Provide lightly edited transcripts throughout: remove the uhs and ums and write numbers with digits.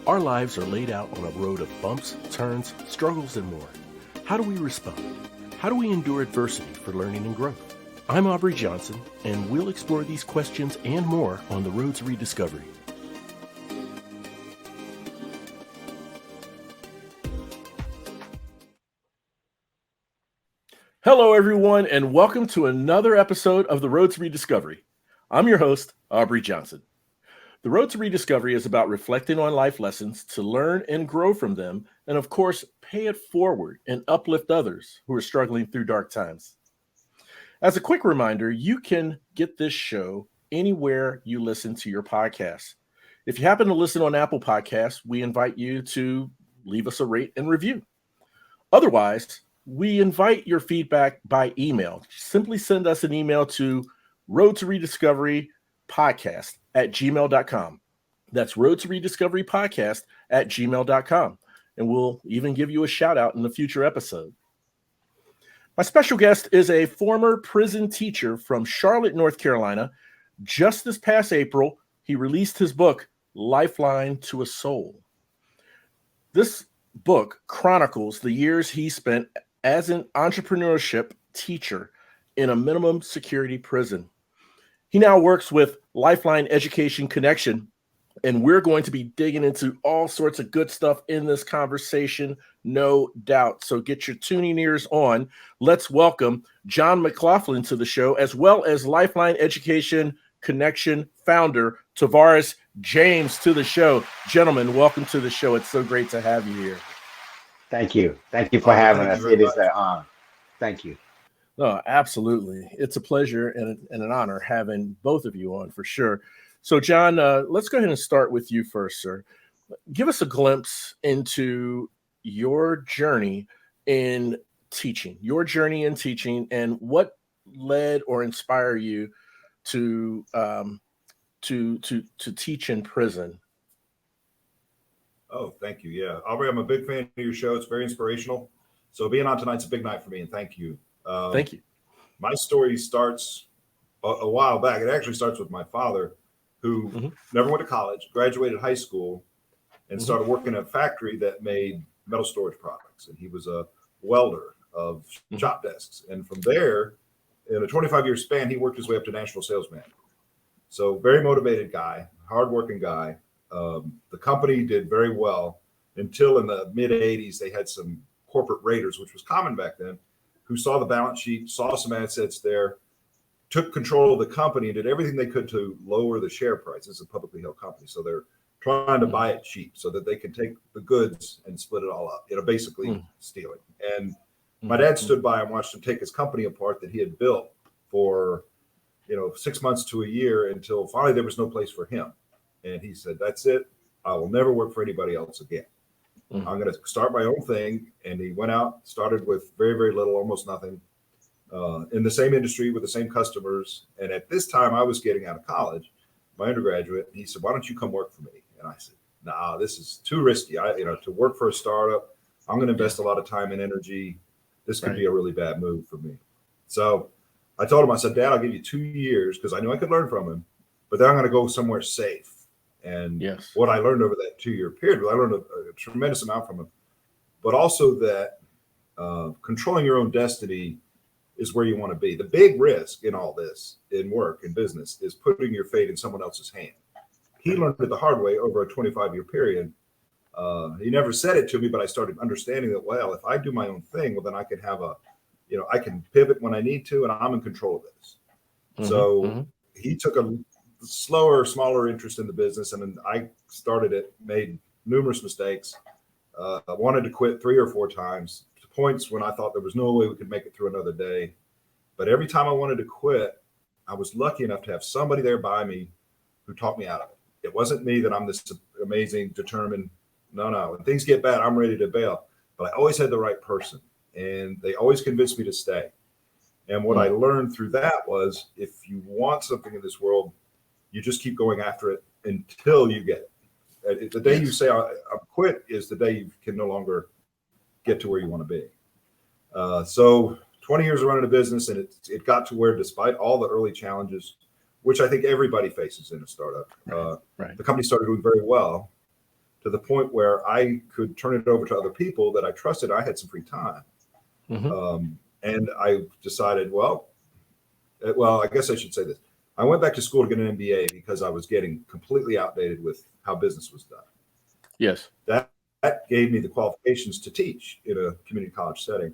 Our lives are laid out on a road of bumps, turns, struggles, and more. How do we respond? How do we endure adversity for learning and growth? I'm Aubrey Johnson, and we'll explore these questions and more on the Road to Rediscovery. Hello, everyone, and welcome to another episode of the Road to Rediscovery. I'm your host, Aubrey Johnson. The Road to Rediscovery is about reflecting on life lessons to learn and grow from them, and of course, pay it forward and uplift others who are struggling through dark times. As a quick reminder, you can get this show anywhere you listen to your podcasts. If you happen to listen on Apple Podcasts, we invite you to leave us a rate and review. Otherwise, we invite your feedback by email. Simply send us an email to roadtorediscoverypodcast@gmail.com. That's roadtorediscoverypodcast@gmail.com. And we'll even give you a shout out in a future episode. My special guest is a former prison teacher from Charlotte, North Carolina. Just this past April, he released his book, Lifeline to a Soul. This book chronicles the years he spent as an entrepreneurship teacher in a minimum security prison. He now works with Lifeline Education Connection, and we're going to be digging into all sorts of good stuff in this conversation, no doubt. So get your tuning ears on. Let's welcome John McLaughlin to the show, as well as Lifeline Education Connection founder, Tavares James, to the show. Gentlemen, welcome to the show. It's so great to have you here. Thank you. Thank you for having us. It is an honor. Thank you. No, absolutely. It's a pleasure and an honor having both of you on for sure. So, John, let's go ahead and start with you first, sir. Give us a glimpse into your journey in teaching, and what led or inspired you to teach in prison. Oh, thank you. Yeah, Aubrey, I'm a big fan of your show. It's very inspirational. So being on tonight's a big night for me, and thank you. Thank you. My story starts a while back. It actually starts with my father, who never went to college, graduated high school, and started working at a factory that made metal storage products. And he was a welder of shop desks. And from there, in a 25-year span, he worked his way up to national sales manager. So very motivated guy, hardworking guy. The company did very well until in the mid 80s, they had some corporate raiders, which was common back then, who saw the balance sheet, saw some assets there, took control of the company and did everything they could to lower the share price. It's a publicly held company. So they're trying to buy it cheap so that they can take the goods and split it all up, basically stealing. And my dad stood by and watched him take his company apart that he had built for, 6 months to a year until finally there was no place for him. And he said, that's it. I will never work for anybody else again. I'm going to start my own thing. And he went out, started with very, very little, almost nothing, in the same industry with the same customers. And at this time I was getting out of college, my undergraduate, and he said, why don't you come work for me? And I said, nah, this is too risky. To work for a startup, I'm going to invest a lot of time and energy. This could be a really bad move for me. So I told him, I said, Dad, I'll give you 2 years because I knew I could learn from him, but then I'm going to go somewhere safe. And what I learned over that 2-year period, I learned a tremendous amount from him, but also that controlling your own destiny is where you want to be. The big risk in all this, in work and business, is putting your fate in someone else's hand. He learned it the hard way over a 25-year period. He never said it to me, but I started understanding that, well, if I do my own thing, well, then I can have I can pivot when I need to, and I'm in control of this. He took a slower, smaller interest in the business, and then I started it, made numerous mistakes. I wanted to quit 3 or 4 times, to points when I thought there was no way we could make it through another day. But every time I wanted to quit, I was lucky enough to have somebody there by me who talked me out of it. It wasn't me that I'm this amazing, determined. No. When things get bad, I'm ready to bail. But I always had the right person, and they always convinced me to stay. And what I learned through that was, if you want something in this world, you just keep going after it until you get it. The day you say I quit is the day you can no longer get to where you want to be. So 20 years of running a business, and it got to where, despite all the early challenges, which I think everybody faces in a startup, the company started doing very well. to the point where I could turn it over to other people that I trusted. I had some free time. And I decided, well, I guess I should say this. I went back to school to get an MBA because I was getting completely outdated with how business was done. Yes. That gave me the qualifications to teach in a community college setting.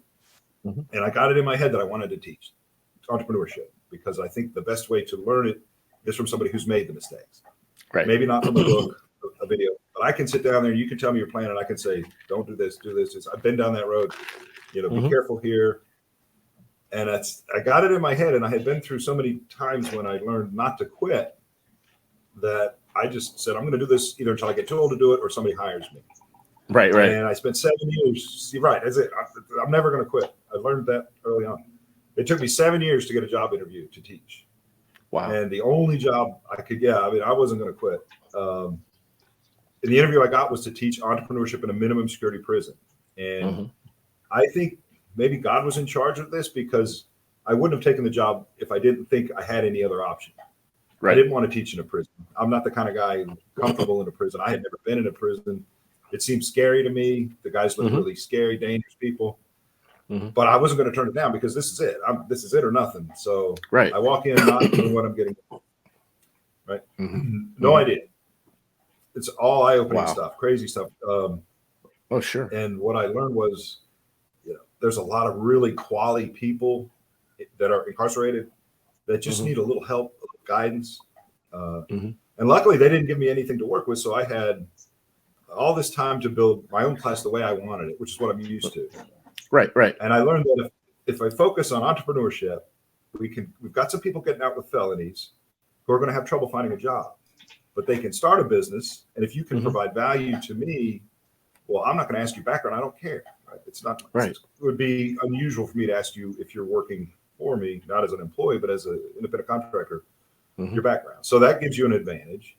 And I got it in my head that I wanted to teach entrepreneurship because I think the best way to learn it is from somebody who's made the mistakes. Right. Maybe not from a book, a video, but I can sit down there and you can tell me your plan and I can say, don't do this, do this. I've been down that road, be careful here. And I got it in my head, and I had been through so many times when I learned not to quit that I just said, I'm going to do this either until I get too old to do it or somebody hires me. Right. And I spent 7 years. See, right. That's it. I'm never going to quit. I learned that early on. It took me 7 years to get a job interview to teach. Wow. And the only job I could get, I wasn't going to quit. And the interview I got was to teach entrepreneurship in a minimum security prison. And I think maybe God was in charge of this because I wouldn't have taken the job if I didn't think I had any other option. Right. I didn't want to teach in a prison. I'm not the kind of guy comfortable in a prison. I had never been in a prison. It seemed scary to me. The guys looked really scary, dangerous people. But I wasn't going to turn it down because this is it. This is it or nothing. So I walk in not knowing what I'm getting. Right. No idea. It's all eye-opening stuff, crazy stuff. Oh, sure. And what I learned was, there's a lot of really quality people that are incarcerated that just need a little help, a little guidance. And luckily, they didn't give me anything to work with. So I had all this time to build my own class the way I wanted it, which is what I'm used to. Right. And I learned that if I focus on entrepreneurship, we've got some people getting out with felonies who are going to have trouble finding a job, but they can start a business. And if you can provide value to me, well, I'm not going to ask you background. I don't care. Right? It's not. Right. It would be unusual for me to ask you if you're working for me, not as an employee, but as an independent contractor, your background. So that gives you an advantage.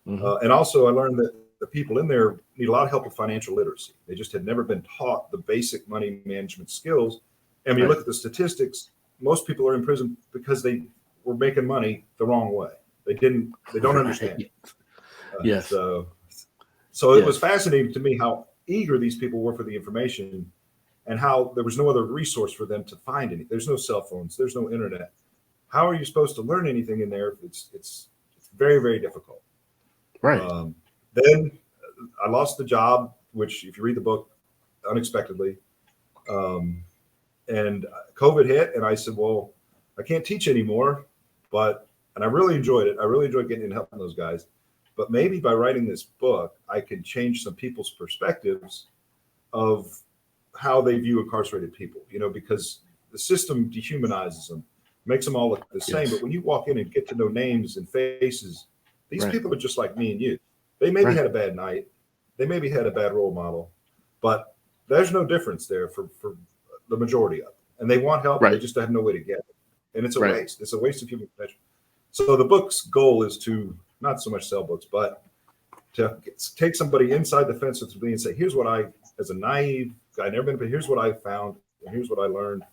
And also, I learned that the people in there need a lot of help with financial literacy. They just had never been taught the basic money management skills. And when you look at the statistics, most people are in prison because they were making money the wrong way. They don't understand it. Yes. So it was fascinating to me how eager these people were for the information and how there was no other resource for them to find any. There's no cell phones. There's no internet. How are you supposed to learn anything in there? It's very, very difficult. Right. Then I lost the job, which if you read the book, unexpectedly. And COVID hit and I said, well, I can't teach anymore, and I really enjoyed it. I really enjoyed getting in and helping those guys. But maybe by writing this book, I can change some people's perspectives of how they view incarcerated people, because the system dehumanizes them, makes them all look the same. But when you walk in and get to know names and faces, these people are just like me and you. They maybe had a bad night. They maybe had a bad role model, but there's no difference there for the majority of them. And they want help. They just have no way to get it. And it's a waste. It's a waste of human potential. So the book's goal is to not so much sell books, but to take somebody inside the fence with me and say, here's what as a naive guy, never been, but here's what I found, and here's what I learned.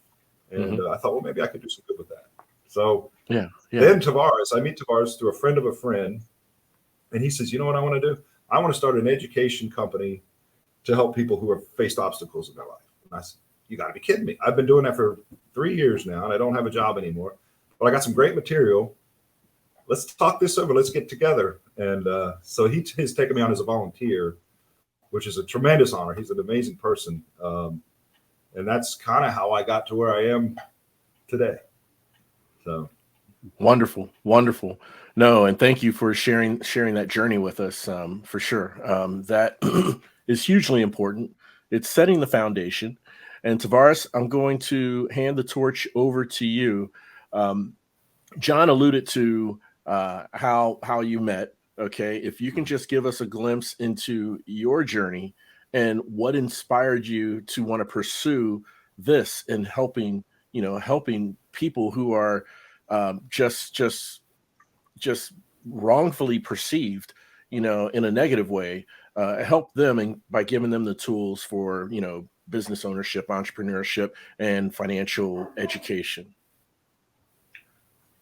And I thought, well, maybe I could do some good with that. So then I meet Tavares through a friend of a friend. And he says, you know what I want to do? I want to start an education company to help people who have faced obstacles in their life. And I said, you got to be kidding me. I've been doing that for 3 years now, and I don't have a job anymore. But I got some great material. Let's talk this over. Let's get together. And so he's taken me on as a volunteer, which is a tremendous honor. He's an amazing person. And that's kind of how I got to where I am today. So wonderful. No, and thank you for sharing that journey with us, for sure. That is hugely important. It's setting the foundation. And Tavares, I'm going to hand the torch over to you. John alluded to how you met. Okay, if you can just give us a glimpse into your journey and what inspired you to want to pursue this and helping people who are just wrongfully perceived, in a negative way, help them by giving them the tools for, business ownership, entrepreneurship, and financial education.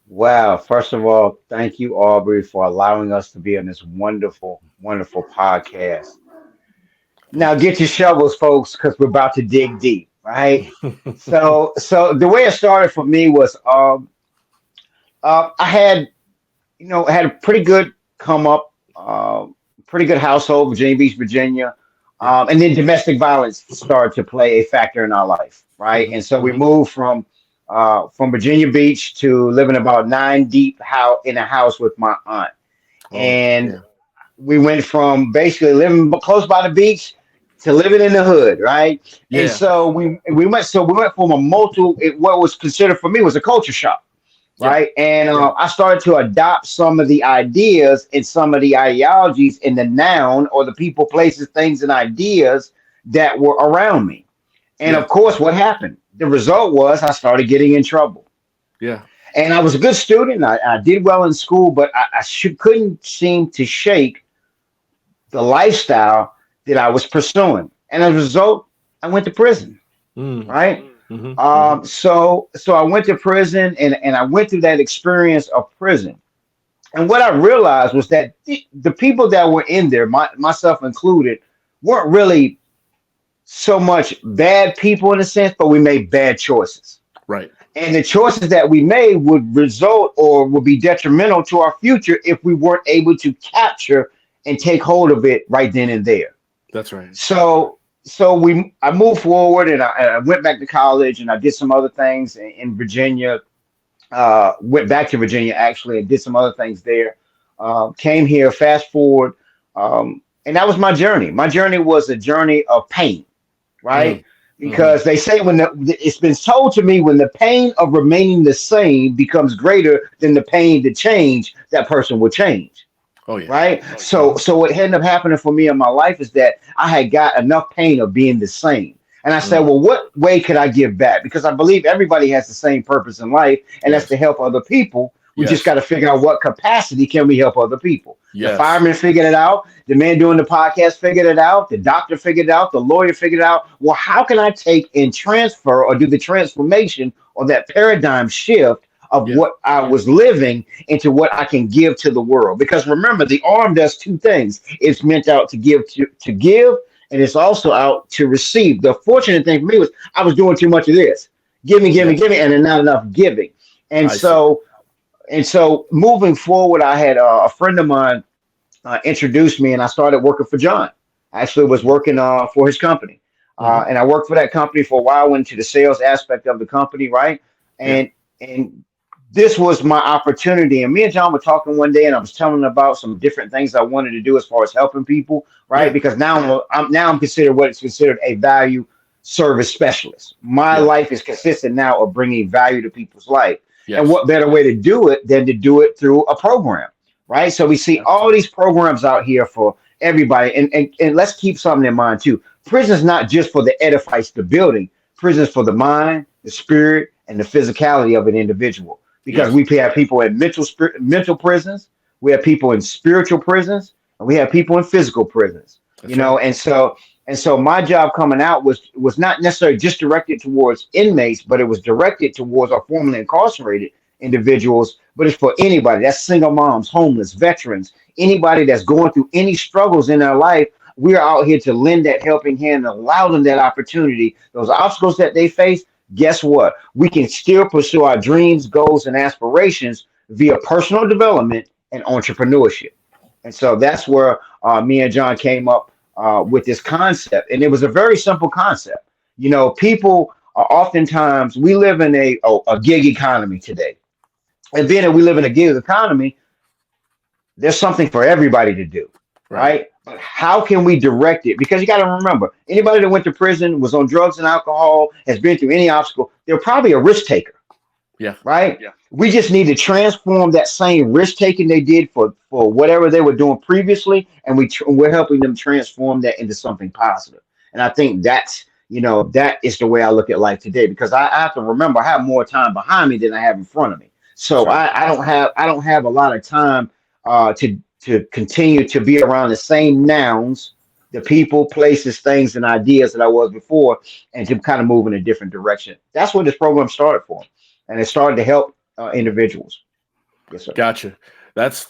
Wow. First of all, thank you, Aubrey, for allowing us to be on this wonderful, wonderful podcast. Now get your shovels, folks, because we're about to dig deep, right? So the way it started for me was I had had a pretty good come up, pretty good household, Virginia Beach, Virginia. Yeah. And then domestic violence started to play a factor in our life, right? And so we moved from Virginia Beach to living about nine deep in a house with my aunt. And we went from basically living close by the beach to living in the hood, right? Yeah. And so we went from what was considered for me was a culture shock, right? And I started to adopt some of the ideas and some of the ideologies in the noun or the people, places, things, and ideas that were around me. And of course, what happened? The result was I started getting in trouble. Yeah. And I was a good student. I did well in school, but I couldn't seem to shake the lifestyle that I was pursuing. And as a result, I went to prison, right? So I went to prison and I went through that experience of prison. And what I realized was that the people that were in there, myself included, weren't really so much bad people in a sense, but we made bad choices. Right. And the choices that we made would result or would be detrimental to our future if we weren't able to capture and take hold of it right then and there. That's right. So I moved forward and I went back to college and I did some other things in Virginia. Went back to Virginia actually and did some other things there. Came here, fast forward, and that was my journey. My journey was a journey of pain, right? Because they say it's been told to me when the pain of remaining the same becomes greater than the pain to change, that person will change. Oh yeah. Right. So what ended up happening for me in my life is that I had got enough pain of being the same. And I said, well, what way could I give back? Because I believe everybody has the same purpose in life, and that's to help other people. We just got to figure out what capacity can we help other people. The fireman figured it out. The man doing the podcast figured it out. The doctor figured it out. The lawyer figured it out. Well, how can I take and transfer or do the transformation or that paradigm shift of what I was living into what I can give to the world? Because remember, the arm does two things. It's meant out to give, and it's also out to receive. The fortunate thing for me was I was doing too much of this. Give me, and then not enough giving. And so moving forward, I had a friend of mine introduced me, and I started working for John. I actually was working for his company. And I worked for that company for a while, went into the sales aspect of the company, right? And this was my opportunity. And me and John were talking one day, and I was telling him about some different things I wanted to do as far as helping people, right? Because now I'm considered what is considered a value service specialist. My life is consistent now of bringing value to people's life. And what better way to do it than to do it through a program, right? So we see all these programs out here for everybody. And let's keep something in mind too. Prison is not just for the edifice, the building. Prison is for the mind, the spirit, and the physicality of an individual. Because we have people in mental prisons, we have people in spiritual prisons, and we have people in physical prisons. And so my job coming out was not necessarily just directed towards inmates, but it was directed towards our formerly incarcerated individuals. But it's for anybody. That's single moms, homeless, veterans, anybody that's going through any struggles in their life. We are out here to lend that helping hand and allow them that opportunity. Those obstacles that they face, guess what? We can still pursue our dreams, goals, and aspirations via personal development and entrepreneurship. And so that's where me and John came up with this concept. And it was a very simple concept. People are oftentimes, we live in a gig economy today. And being that we live in a gig economy, there's something for everybody to do, right? But how can we direct it? Because you got to remember, anybody that went to prison, was on drugs and alcohol, has been through any obstacle, they're probably a risk taker. Yeah. Right. Yeah. We just need to transform that same risk taking they did for whatever they were doing previously, and we're helping them transform that into something positive. And I think that is the way I look at life today, because I have to remember I have more time behind me than I have in front of me. So I don't have a lot of time to continue to be around the same nouns, the people, places, things, and ideas that I was before, and to kind of move in a different direction. That's what this program started for. And it started to help individuals. Yes, sir. Gotcha. That's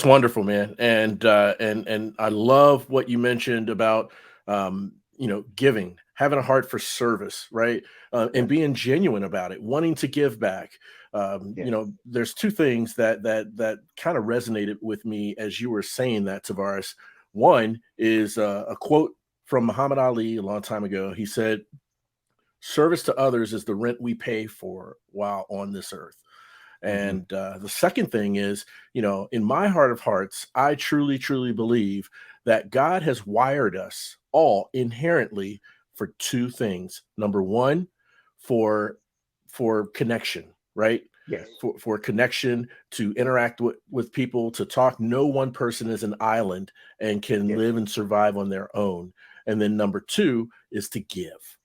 wonderful, man. And I love what you mentioned about giving, having a heart for service, right? And being genuine about it, wanting to give back. There's two things that kind of resonated with me as you were saying that, Tavares. One is a quote from Muhammad Ali a long time ago. He said, "Service to others is the rent we pay for while on this earth." And the second thing is, in my heart of hearts, I truly, truly believe that God has wired us all inherently for two things. Number one, for connection, right? Yes. For connection, to interact with people, to talk. No one person is an island and can live and survive on their own. And then number two is to give.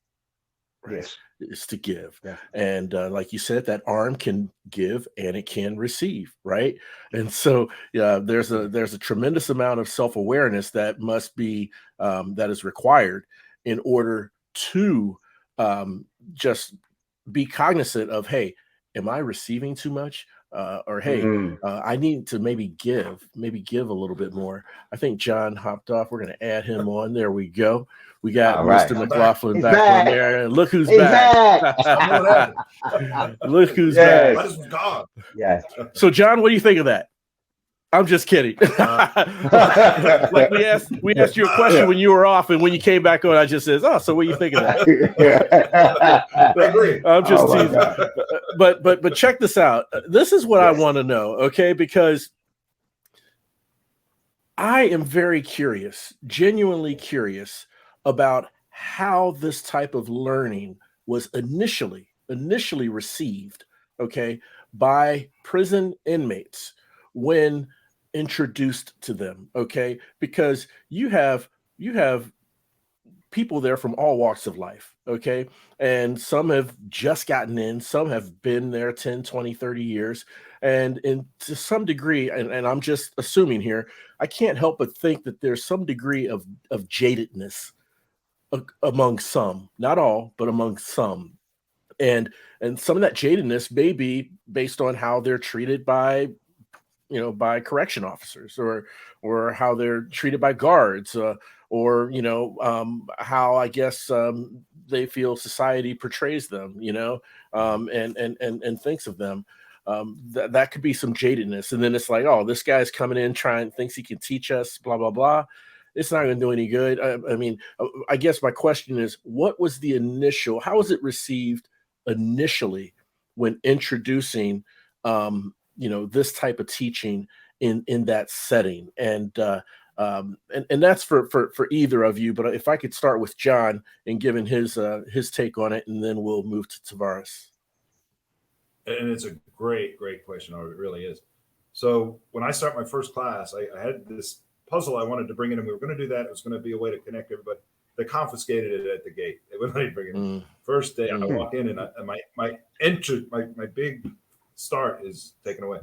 Right? Yes. Is to give. Yeah. And like you said, that arm can give and it can receive, right? And so there's a tremendous amount of self-awareness that must be that is required in order to just be cognizant of, hey, am I receiving too much? Or hey, I need to maybe give a little bit more. I think John hopped off. We're going to add him on. There we go. We got Mr. McLaughlin back on there. And look who's back. Look who's back. What is God? Yeah. So, John, what do you think of that? I'm just kidding. Like we asked you a question when you were off, and when you came back on, I just says, "Oh, so what do you think of that?" I agree. I'm just teasing. But check this out. This is what I want to know, okay? Because I am very curious, genuinely curious about how this type of learning was initially received, okay, by prison inmates when introduced to them, okay? Because you have people there from all walks of life, okay? And some have just gotten in, some have been there 10, 20, 30 years. And to some degree, and I'm just assuming here, I can't help but think that there's some degree of jadedness among some, not all, but among some. And some of that jadedness may be based on how they're treated by correction officers, or how they're treated by guards, or how I guess they feel society portrays them, and thinks of them. That could be some jadedness. And then it's like, oh, this guy's coming in thinks he can teach us, blah, blah, blah. It's not going to do any good. I mean, I guess my question is, what was the initial, how was it received initially when introducing, this type of teaching in that setting? And that's for either of you. But if I could start with John and giving his take on it, and then we'll move to Tavares. And it's a great question. It really is. So when I start my first class, I had this puzzle I wanted to bring in, and we were going to do that. It was going to be a way to connect everybody. They confiscated it at the gate. They wouldn't let me bring it in. First day, I walk in, and my big start is taken away.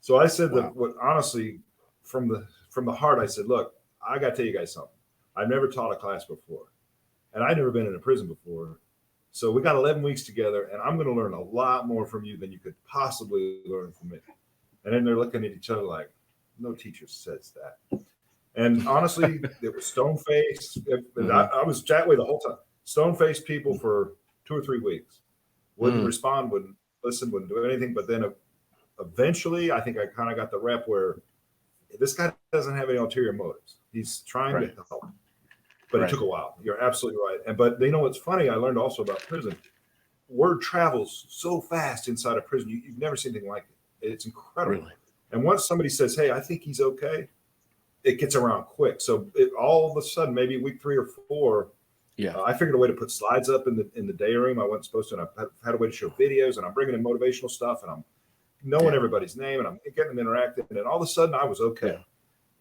So I said that, what honestly, from the heart, I said, look, I got to tell you guys something. I've never taught a class before, and I've never been in a prison before. So we got 11 weeks together, and I'm going to learn a lot more from you than you could possibly learn from me. And then they're looking at each other like, no teacher says that. And honestly, it was stone-faced. I was that way the whole time. Stone-faced people for 2 or 3 weeks. Wouldn't respond, wouldn't listen, wouldn't do anything. But then eventually, I think I kind of got the rep where this guy doesn't have any ulterior motives. He's trying to help. But it took a while. You're absolutely right. But you know what's funny? I learned also about prison. Word travels so fast inside a prison. You've never seen anything like it. It's incredible. Really? And once somebody says, hey, I think he's okay, it gets around quick. So all of a sudden, maybe week 3 or 4, I figured a way to put slides up in the day room. I wasn't supposed to, and I had a way to show videos, and I'm bringing in motivational stuff, and I'm knowing everybody's name, and I'm getting them interactive. And then all of a sudden, I was okay.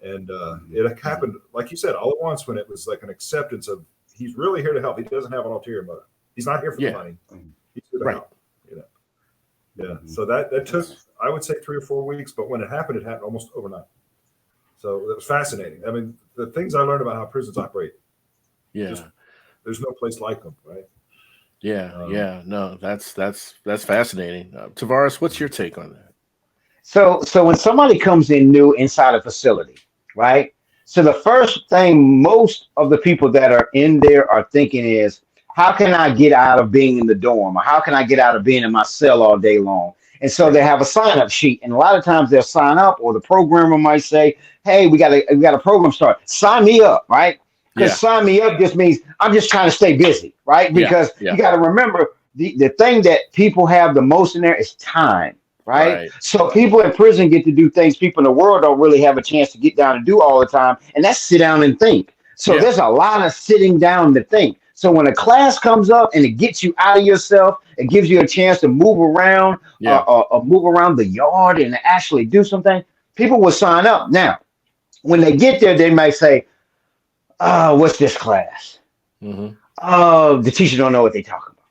And it happened, like you said, all at once, when it was like an acceptance of he's really here to help. He doesn't have an ulterior motive. He's not here for the money. He's here to help. So that took, I would say, 3 or 4 weeks, but when it happened almost overnight. So it was fascinating. I mean, the things I learned about how prisons operate. There's no place like them, right? No, that's fascinating. Tavares, what's your take on that? So when somebody comes in new inside a facility, right? So the first thing most of the people that are in there are thinking is, how can I get out of being in the dorm? Or how can I get out of being in my cell all day long? And so they have a sign up sheet. And a lot of times they'll sign up, or the programmer might say, hey, we got a program start. Sign me up, right? Because sign me up just means I'm just trying to stay busy, right? Because you got to remember the thing that people have the most in there is time. Right. So people in prison get to do things people in the world don't really have a chance to get down and do all the time. And that's sit down and think. So there's a lot of sitting down to think. So when a class comes up and it gets you out of yourself, it gives you a chance to move around, move around the yard and actually do something, people will sign up. Now, when they get there, they might say, oh, what's this class? Mm-hmm. Oh, the teacher don't know what they talking about.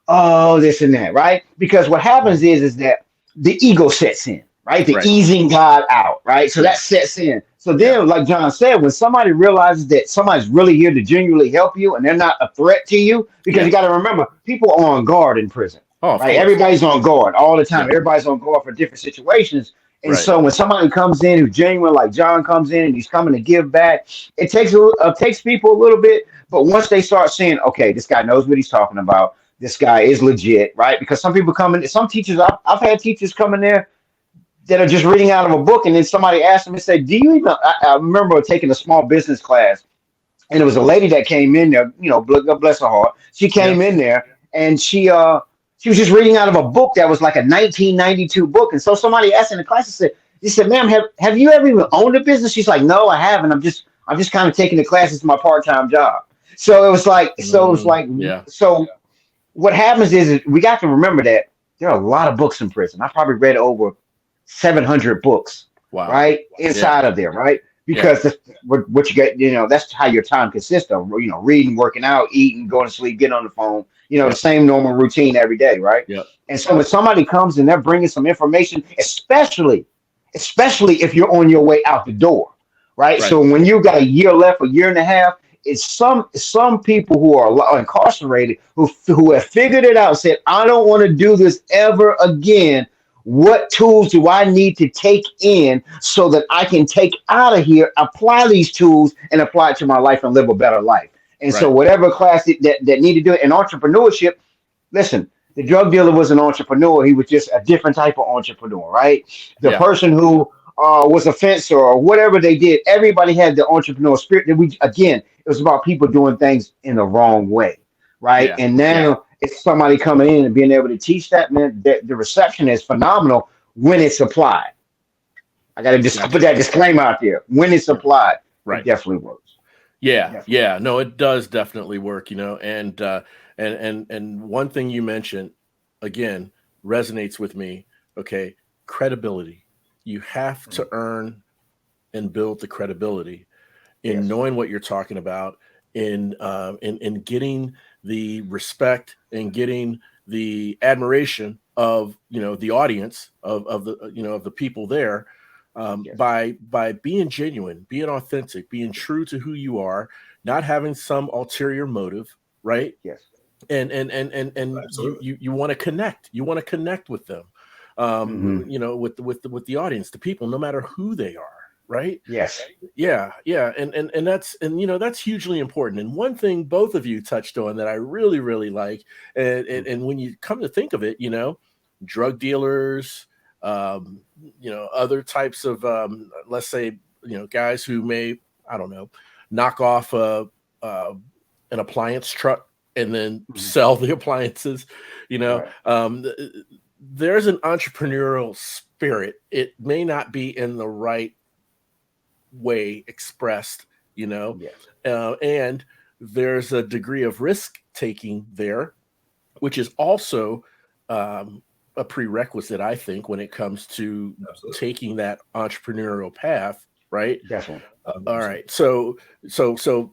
Oh, this and that, right? Because what happens is that the ego sets in, right? The easing God out, right? So that sets in. So then, like John said, when somebody realizes that somebody's really here to genuinely help you and they're not a threat to you, because you got to remember, people are on guard in prison, right? Everybody's on guard all the time. Everybody's on guard for different situations. And so when somebody comes in who's genuine, like John comes in and he's coming to give back, it takes people a little bit. But once they start saying, okay, this guy knows what he's talking about, this guy is legit, right? Because some people come in, some teachers, I've had teachers come in there that are just reading out of a book, and then somebody asked them and said, do you even, I remember taking a small business class, and it was a lady that came in there, God bless her heart. She came in there, and she was just reading out of a book that was like a 1992 book. And so somebody asked in the class, he said, ma'am, have you ever even owned a business? She's like, no, I haven't. I'm just kind of taking the classes to my part-time job. So it was like, so what happens is we got to remember that there are a lot of books in prison. I probably read over 700 books, right? Inside of there, right? Because what you get, that's how your time consists of, reading, working out, eating, going to sleep, getting on the phone, the same normal routine every day, right? And so when somebody comes and they're bringing some information, especially if you're on your way out the door, right? So when you got a year left, a year and a half, it's some people who are incarcerated who have figured it out, said, I don't want to do this ever again. What tools do I need to take in so that I can take out of here, apply these tools, and apply it to my life and live a better life? And so whatever class that need to do it in entrepreneurship, listen, the drug dealer was an entrepreneur. He was just a different type of entrepreneur, right? The person who was a fencer or whatever they did, everybody had the entrepreneurial spirit. It was about people doing things in the wrong way, right? And now it's somebody coming in and being able to teach that, man, the reception is phenomenal when it's applied. I got to just put that disclaimer out there. When it's applied, it definitely works. No, it does definitely work, and one thing you mentioned, again, resonates with me. Okay. Credibility. You have to earn and build the credibility in knowing what you're talking about, in getting the respect and getting the admiration of the audience of the people there, by being genuine, being authentic, being true to who you are, not having some ulterior motive, right? And you want to connect. You want to connect with them, with the audience, the people, no matter who they are. Right. And that's hugely important. And one thing both of you touched on that I really, really like, and when you come to think of it, drug dealers, other types of, let's say, guys who may, I don't know, knock off an appliance truck and then sell the appliances, there's an entrepreneurial spirit. It may not be in the right way expressed, and there's a degree of risk taking there, which is also a prerequisite, I think, when it comes to taking that entrepreneurial path, right? Definitely. All right. So the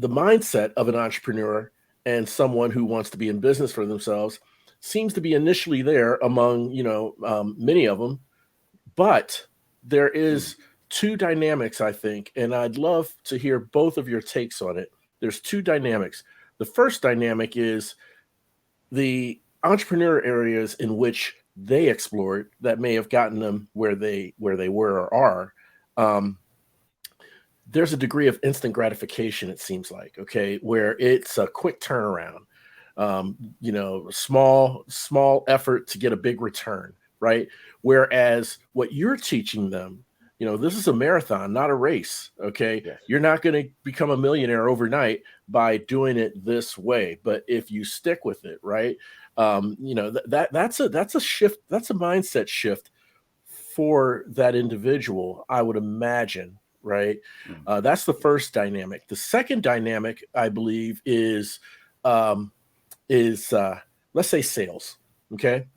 mindset of an entrepreneur and someone who wants to be in business for themselves seems to be initially there among many of them, but there is two dynamics, I think, and I'd love to hear both of your takes on it. There's two dynamics. The first dynamic is the entrepreneur areas in which they explored that may have gotten them where they were or are. there's a degree of instant gratification, it seems like, okay, where it's a quick turnaround, small effort to get a big return, right? Whereas what you're teaching them, this is a marathon, not a race, okay? Yes. You're not going to become a millionaire overnight by doing it this way, but if you stick with it, right? That's a shift, that's a mindset shift for that individual, I would imagine, right? That's the first dynamic. The second dynamic, I believe, is let's say sales. Okay,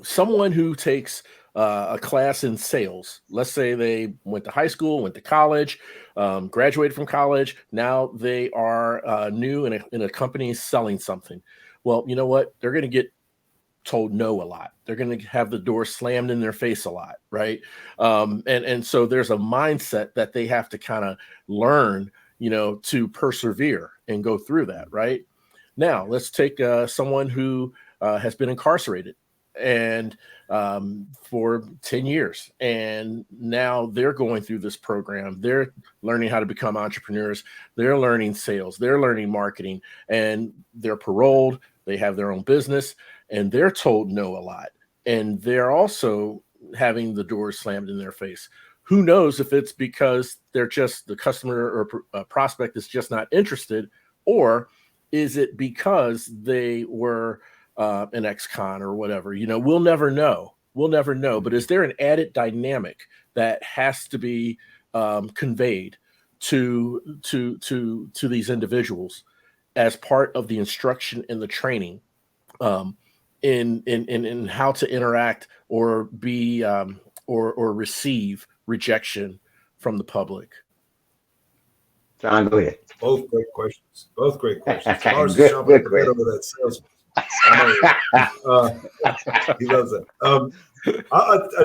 someone who takes a class in sales. Let's say they went to high school, went to college, graduated from college. Now they are new in a company selling something. Well, you know what? They're going to get told no a lot. They're going to have the door slammed in their face a lot, right? And so there's a mindset that they have to kind of learn, to persevere and go through that, right? Now, let's take someone who has been incarcerated and for 10 years, and now they're going through this program. They're learning how to become entrepreneurs. They're learning sales. They're learning marketing, and they're paroled. They have their own business, and they're told no a lot. And they're also having the doors slammed in their face. Who knows if it's because they're just the customer or prospect is just not interested, or is it because they were an ex-con or whatever? We'll never know. We'll never know. But is there an added dynamic that has to be conveyed to these individuals as part of the instruction and the training in how to interact or be or receive rejection from the public? John, go ahead. Both great questions. Good question. Over that salesman. He loves it. And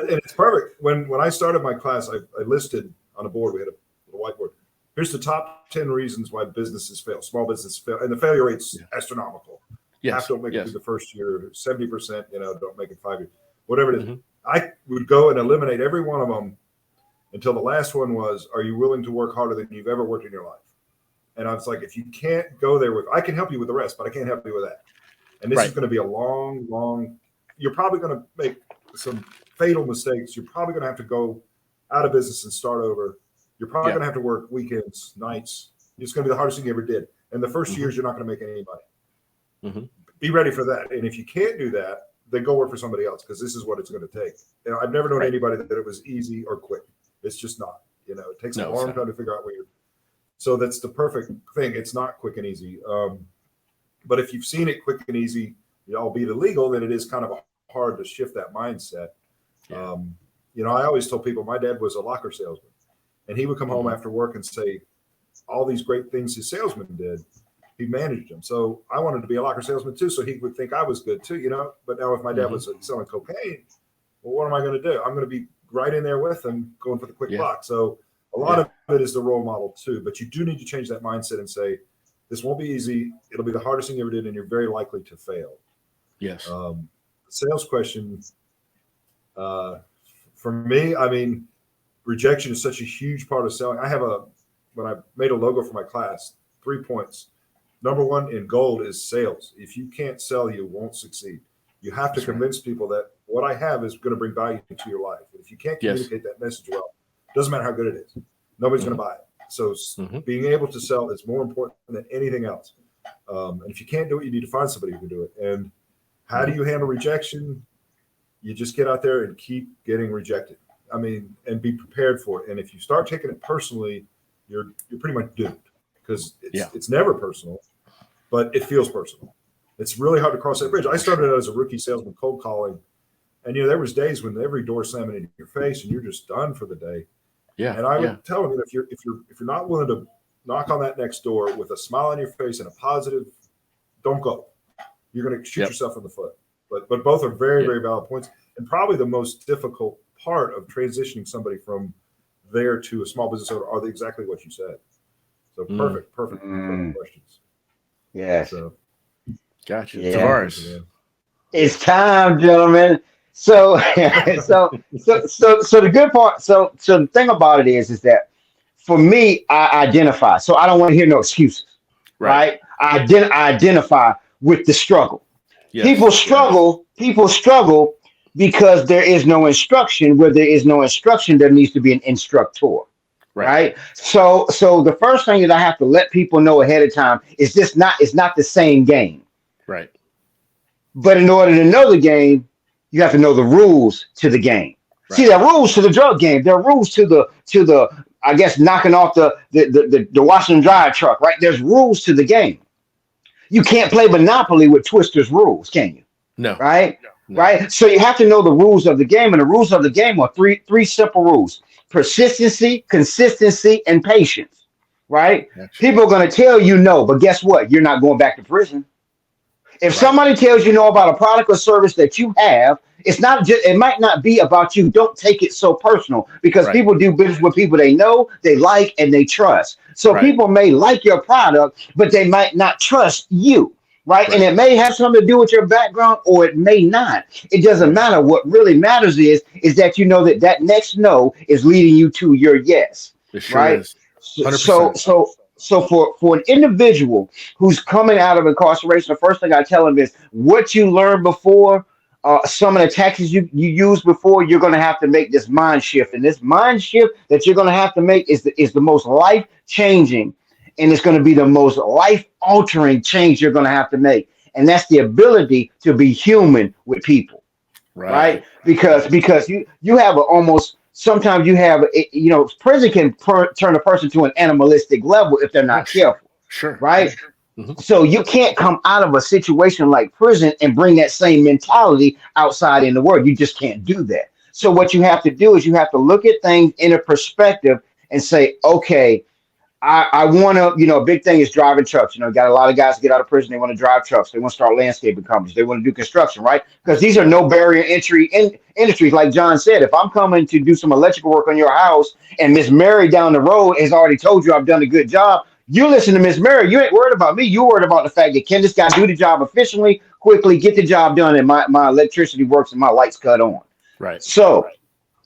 it's perfect. When I started my class, I listed on a board. We had a whiteboard. Here's the top 10 reasons why businesses fail, small businesses fail, and the failure rate's astronomical. Yes. Half don't make it Yes. through the first year. 70%, don't make it 5 years. Whatever it is, Mm-hmm. I would go and eliminate every one of them until the last one was, are you willing to work harder than you've ever worked in your life? And I was like, if you can't go there I can help you with the rest, but I can't help you with that. And this is going to be a long, you're probably going to make some fatal mistakes. You're probably going to have to go out of business and start over. You're probably going to have to work weekends, nights. It's going to be the hardest thing you ever did. And the first years, you're not going to make any money. Mm-hmm. Be ready for that. And if you can't do that, then go work for somebody else, because this is what it's going to take. I've never known anybody that it was easy or quick. It's just not. It takes a long time to figure out where you're. So that's the perfect thing. It's not quick and easy. But if you've seen it quick and easy, albeit illegal, then it is kind of hard to shift that mindset. Yeah. I always told people my dad was a locker salesman, and he would come home after work and say all these great things his salesman did. He managed them. So I wanted to be a locker salesman too, so he would think I was good too, But now if my dad was selling cocaine, well, what am I going to do? I'm going to be right in there with him, going for the quick buck. So a lot of it is the role model too, but you do need to change that mindset and say, this won't be easy. It'll be the hardest thing you ever did, and you're very likely to fail. Yes. Sales question. For me, rejection is such a huge part of selling. When I made a logo for my class, 3 points. Number one in gold is sales. If you can't sell, you won't succeed. You have to convince people that what I have is going to bring value to your life. If you can't communicate that message well, it doesn't matter how good it is. Nobody's going to buy it. So being able to sell is more important than anything else. And if you can't do it, you need to find somebody who can do it. And how do you handle rejection? You just get out there and keep getting rejected. And be prepared for it. And if you start taking it personally, you're pretty much doomed, because it's never personal, but it feels personal. It's really hard to cross that bridge. I started out as a rookie salesman, cold calling, and there was days when every door slamming in your face and you're just done for the day. Yeah. And I would tell them, if you're not willing to knock on that next door with a smile on your face and a positive, don't go. You're going to shoot yourself in the foot. But both are very, very valid points, and probably the most difficult part of transitioning somebody from there to a small business owner are exactly what you said. So perfect questions. Yes. So, gotcha. Tavares. It's time, gentlemen. So the good part. So the thing about it is that for me, I identify. So I don't want to hear no excuses, right? I identify with the struggle. Yes. People struggle because there is no instruction. Where there is no instruction, there needs to be an instructor. Right. So the first thing that I have to let people know ahead of time is it's not the same game. Right. But in order to know the game, you have to know the rules to the game. Right. See, there are rules to the drug game. There are rules to the I guess knocking off the Washington Drive truck, right? There's rules to the game. You can't play Monopoly with Twister's rules, can you? No. Right? No. Right? So you have to know the rules of the game, and the rules of the game are three simple rules: persistency, consistency, and patience. Right? People are going to tell you no, but guess what? You're not going back to prison. If somebody tells you no about a product or service that you have, it might not be about you. Don't take it so personal, because people do business with people they know, they like, and they trust. So people may like your product, but they might not trust you. Right. And it may have something to do with your background, or it may not. It doesn't matter. What really matters is that you know that next no is leading you to your yes. It sure is. 100%. So for an individual who's coming out of incarceration, the first thing I tell them is what you learned before, some of the tactics you used before, you're going to have to make this mind shift. And this mind shift that you're going to have to make is the most life-changing, and it's going to be the most life-altering change you're going to have to make. And that's the ability to be human with people. Right? Because you have sometimes you have, prison can turn a person to an animalistic level if they're not careful. Sure. Right? Mm-hmm. So you can't come out of a situation like prison and bring that same mentality outside in the world. You just can't do that. So what you have to do is you have to look at things in a perspective and say, okay, I want to, a big thing is driving trucks. Got a lot of guys get out of prison. They want to drive trucks. They want to start landscaping companies. They want to do construction, right? Because these are no barrier entry industries. Like John said, if I'm coming to do some electrical work on your house and Miss Mary down the road has already told you I've done a good job, you listen to Miss Mary. You ain't worried about me. You're worried about the fact that can this guy do the job efficiently, quickly, get the job done, and my electricity works and my lights cut on. Right. So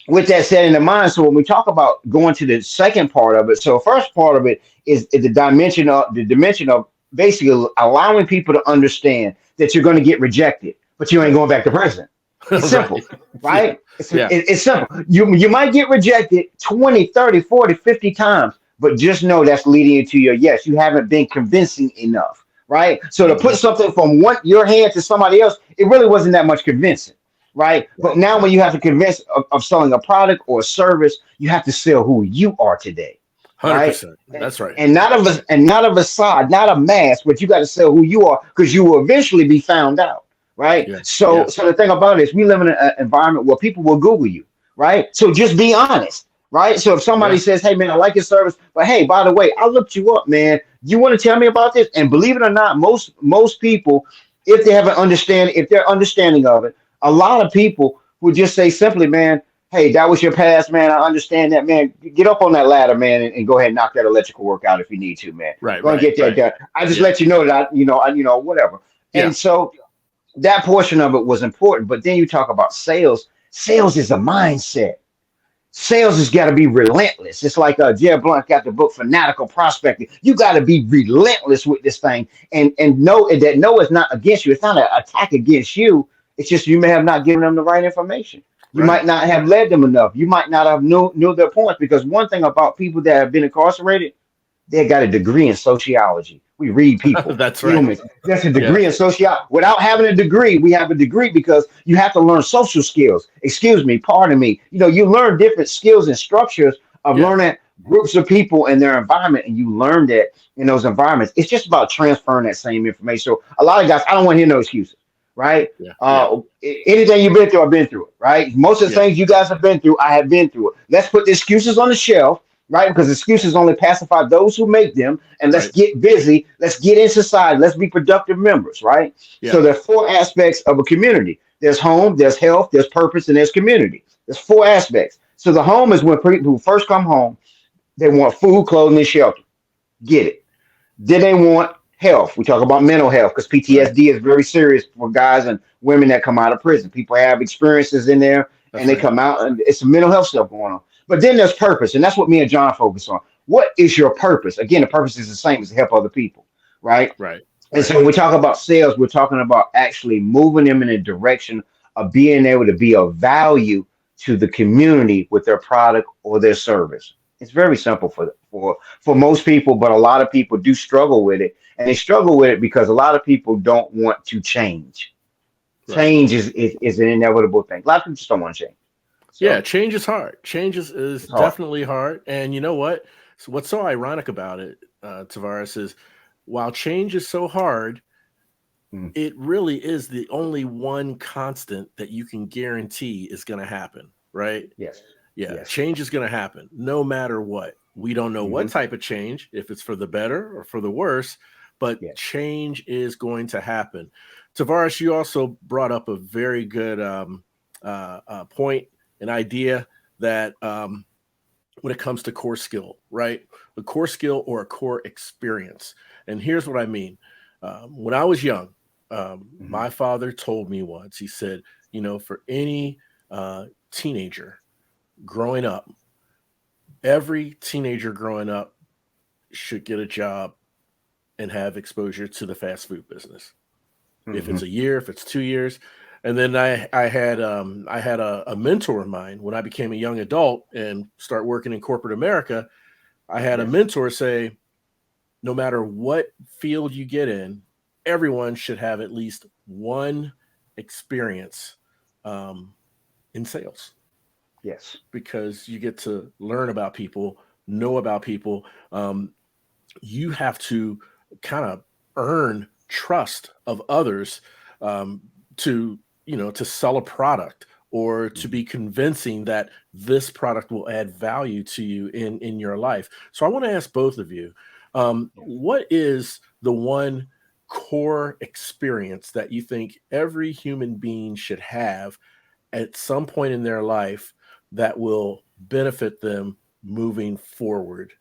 with that said in mind, so when we talk about going to the second part of it, so first part of it is the dimension of basically allowing people to understand that you're going to get rejected, but you ain't going back to prison. It's simple, right? It's simple. You might get rejected 20, 30, 40, 50 times, but just know that's leading you to your yes. You haven't been convincing enough, right? So to put something from your hand to somebody else, it really wasn't that much convincing. Right. But now when you have to convince of selling a product or a service, you have to sell who you are today. 100%. That's right. And not a facade, not a mask, but you got to sell who you are, because you will eventually be found out. Right. Yes. So the thing about it is we live in an environment where people will Google you. Right. So just be honest. Right. So if somebody says, hey, man, I like your service, but hey, by the way, I looked you up, man. You want to tell me about this? And believe it or not, most people, if they have if they're understanding of it, a lot of people would just say simply, man, hey, that was your past, man. I understand that, man. Get up on that ladder, man, and go ahead and knock that electrical work out if you need to, man. Right. Go and get that done. I just let you know that whatever. And so that portion of it was important. But then you talk about sales. Sales is a mindset. Sales has got to be relentless. It's like Jeb Blunt got the book Fanatical Prospecting. You got to be relentless with this thing and know that no is not against you. It's not an attack against you. It's just you may have not given them the right information. You might not have led them enough. You might not have knew their points, because one thing about people that have been incarcerated, they got a degree in sociology. We read people. That's right. Humans. That's a degree in sociology. Without having a degree, we have a degree because you have to learn social skills. Pardon me. You learn different skills and structures of learning groups of people in their environment, and you learn that in those environments. It's just about transferring that same information. So a lot of guys, I don't want to hear no excuses. Right. Anything you've been through, I've been through it. Right. Most of the things you guys have been through, I have been through it. Let's put the excuses on the shelf. Right. Because excuses only pacify those who make them. And let's get busy. Let's get in society. Let's be productive members. Right. So there are 4 aspects of a community. There's home, there's health, there's purpose, and there's community. There's 4 aspects. So the home is when people who first come home, they want food, clothing, and shelter. Get it. Then they want health. We talk about mental health, because PTSD is very serious for guys and women that come out of prison. People have experiences in there and they come out, and it's some mental health stuff going on. But then there's purpose, and that's what me and John focus on. what is your purpose? Again, the purpose is the same as to help other people, right? Right. And so when we talk about sales, we're talking about actually moving them in a direction of being able to be of value to the community with their product or their service. It's very simple for most people, but a lot of people do struggle with it, and they struggle with it because a lot of people don't want to change. Right. Change is an inevitable thing. A lot of people just don't want to change. So, Yeah, change is hard. Change is definitely hard. And you know what? So what's so ironic about it, Tavares, is while change is so hard, it really is the only one constant that you can guarantee is going to happen, right? Yes. Yeah, Yes. change is going to happen no matter what. We don't know what type of change, if it's for the better or for the worse, but change is going to happen. Tavares, you also brought up a very good point, an idea that when it comes to core skill, right? A core skill or a core experience. And here's what I mean. When I was young, my father told me once, he said, you know, for any teenager growing up, every teenager growing up should get a job and have exposure to the fast food business. If it's a year, if it's 2 years. And then I had a mentor of mine when I became a young adult and start working in corporate America. I had a mentor say, no matter what field you get in, everyone should have at least one experience in sales. Yes. Because you get to learn about people, know about people. You have to kind of earn trust of others to sell a product or to be convincing that this product will add value to you in your life. So I want to ask both of you, what is the one core experience that you think every human being should have at some point in their life that will benefit them moving forward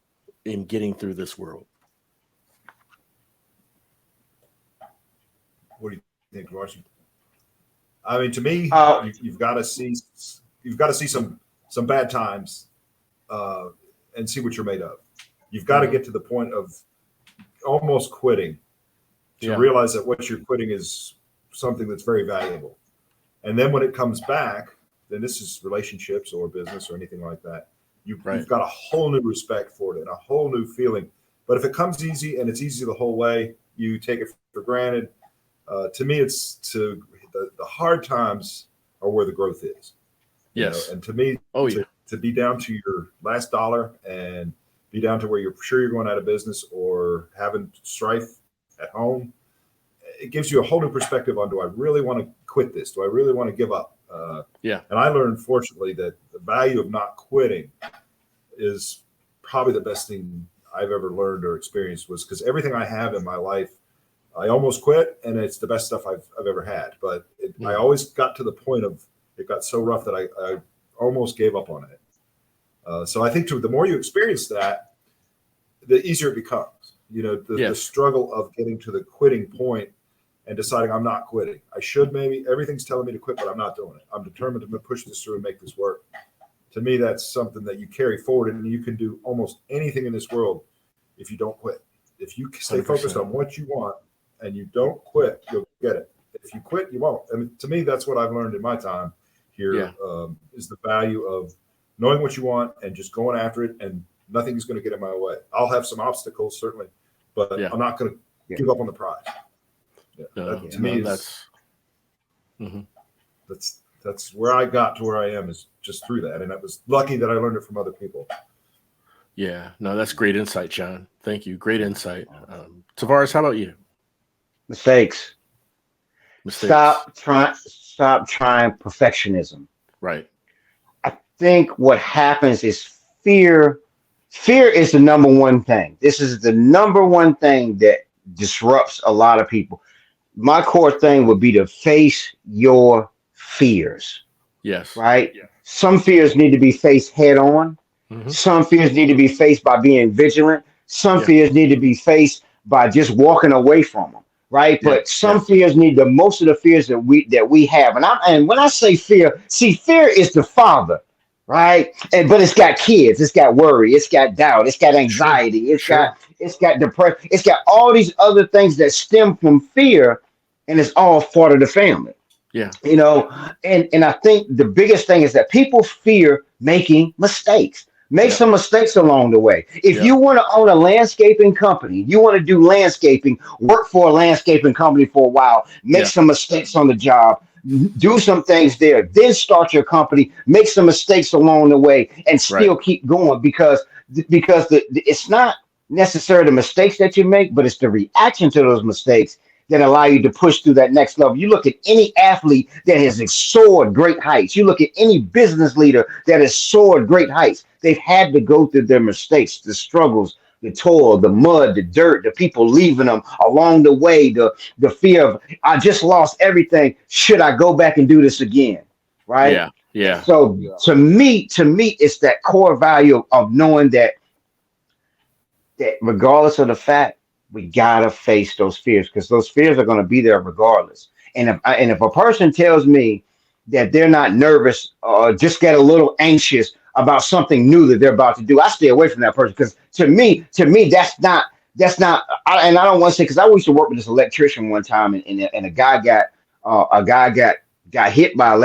in getting through this world? What do you think, Washington? I mean, to me, you've got to see some bad times and see what you're made of. You've got to get to the point of almost quitting to realize that what you're quitting is something that's very valuable. And then when it comes back, then this is relationships or business or anything like that. You've got a whole new respect for it and a whole new feeling. But if it comes easy and it's easy the whole way, you take it for granted. To me, it's the hard times are where the growth is. Yes. And to me, to be down to your last dollar and be down to where you're sure you're going out of business or having strife at home, it gives you a whole new perspective on, do I really want to quit this? Do I really want to give up? And I learned, fortunately, that the value of not quitting is probably the best thing I've ever learned or experienced, was because everything I have in my life, I almost quit, and it's the best stuff I've ever had. But I always got to the point of it got so rough that I almost gave up on it. So I think the more you experience that, the easier it becomes. The struggle of getting to the quitting point and deciding I'm not quitting. I should maybe. Everything's telling me to quit, but I'm not doing it. I'm determined to push this through and make this work. To me, that's something that you carry forward, and you can do almost anything in this world if you don't quit. If you stay 100%. focused on what you want and you don't quit, you'll get it. If you quit, you won't. And to me, that's what I've learned in my time here, is the value of knowing what you want and just going after it, and nothing's going to get in my way. I'll have some obstacles, certainly, but I'm not going to give up on the prize. To me, that's where I got to where I am, is just through that. And I was lucky that I learned it from other people. Yeah, no, that's great insight, John. Thank you. Great insight. Tavares, how about you? Mistakes. Stop trying perfectionism. Right. I think what happens is fear. Fear is the number one thing. This is the number one thing that disrupts a lot of people. My core thing would be to face your fears. Yes. Right? Yeah. Some fears need to be faced head on. Some fears need to be faced by being vigilant. Some fears need to be faced by just walking away from them. Right? But some fears need most of the fears that we have. And when I say fear, fear is the father right? But it's got kids, it's got worry, it's got doubt, it's got Sure. anxiety, Sure. it's got depression, it's got all these other things that stem from fear, and it's all part of the family. Yeah. You know, and I think the biggest thing is that people fear making mistakes. Make Yeah. some mistakes along the way. If Yeah. you want to own a landscaping company, you want to do landscaping, work for a landscaping company for a while, make Yeah. some mistakes on the job, do some things there, then start your company, make some mistakes along the way, and Right. still keep going because it's not necessarily the mistakes that you make, but it's the reaction to those mistakes that allow you to push through that next level. You look at any athlete that has soared great heights. You look at any business leader that has soared great heights. They've had to go through their mistakes, the struggles, the toil, the mud, the dirt, the people leaving them along the way, the fear of I just lost everything. Should I go back and do this again? Right. Yeah. And Yeah. so to me, it's that core value of knowing that regardless of the fact, we gotta face those fears because those fears are gonna be there regardless. And if a person tells me that they're not nervous or just get a little anxious about something new that they're about to do, I stay away from that person because to me, and I don't want to say because I used to work with this electrician one time, and a guy got hit by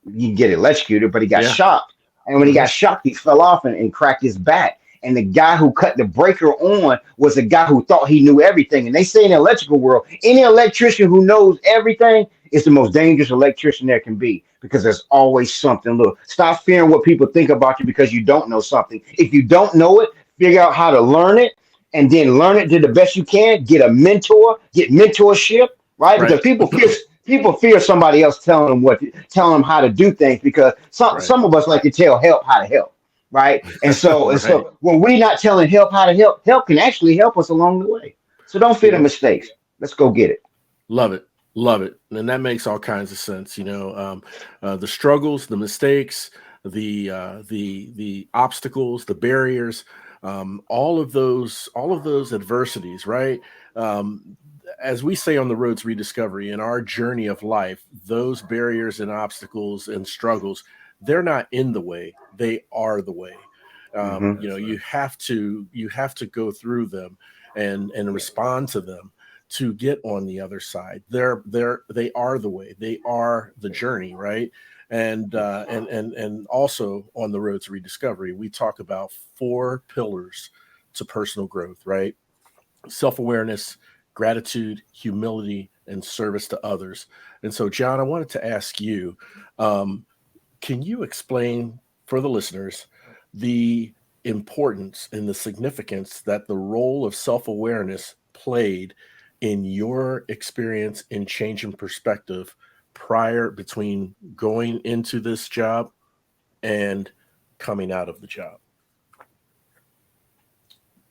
you can get electrocuted, but he got Yeah. shocked, and when he Mhm. got shocked, he fell off and cracked his back. And the guy who cut the breaker on was a guy who thought he knew everything. And they say in the electrical world, any electrician who knows everything is the most dangerous electrician there can be because there's always something. Look, stop fearing what people think about you because you don't know something. If you don't know it, figure out how to learn it and then learn it to the best you can. Get a mentor, get mentorship, right? Right. Because people fear somebody else telling them how to do things because some Right. some of us like to tell help how to help, right? And so and Right. so when we're not telling help how to help can actually help us along the way. So don't fear the Yeah. mistakes. Let's go get it. Love it. Love it. And that makes all kinds of sense. The struggles, the mistakes, the obstacles, the barriers, all of those adversities, right? Um, as we say on the road to rediscovery in our journey of life, those barriers and obstacles and struggles, they're not in the way, they are the way. Hmm. You have to go through them and respond to them to get on the other side. They are the way. They are the journey, right? And also on the road to rediscovery, we talk about 4 pillars to personal growth, right? Self-awareness, gratitude, humility, and service to others. And so, John, I wanted to ask you, um, can you explain for the listeners the importance and the significance that the role of self awareness played in your experience in changing perspective prior between going into this job and coming out of the job?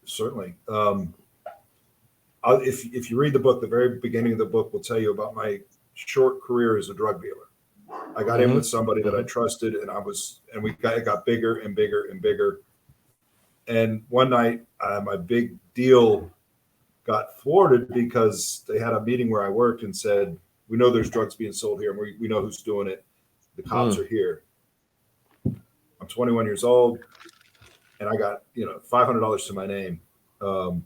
Certainly. If you read the book, the very beginning of the book will tell you about my short career as a drug dealer. I got in Hmm. with somebody that I trusted, and it got bigger and bigger and bigger. And one night, my big deal got thwarted because they had a meeting where I worked and said, "We know there's drugs being sold here, and we know who's doing it. The cops Mm. are here." I'm 21 years old, and I got $500 to my name. Um,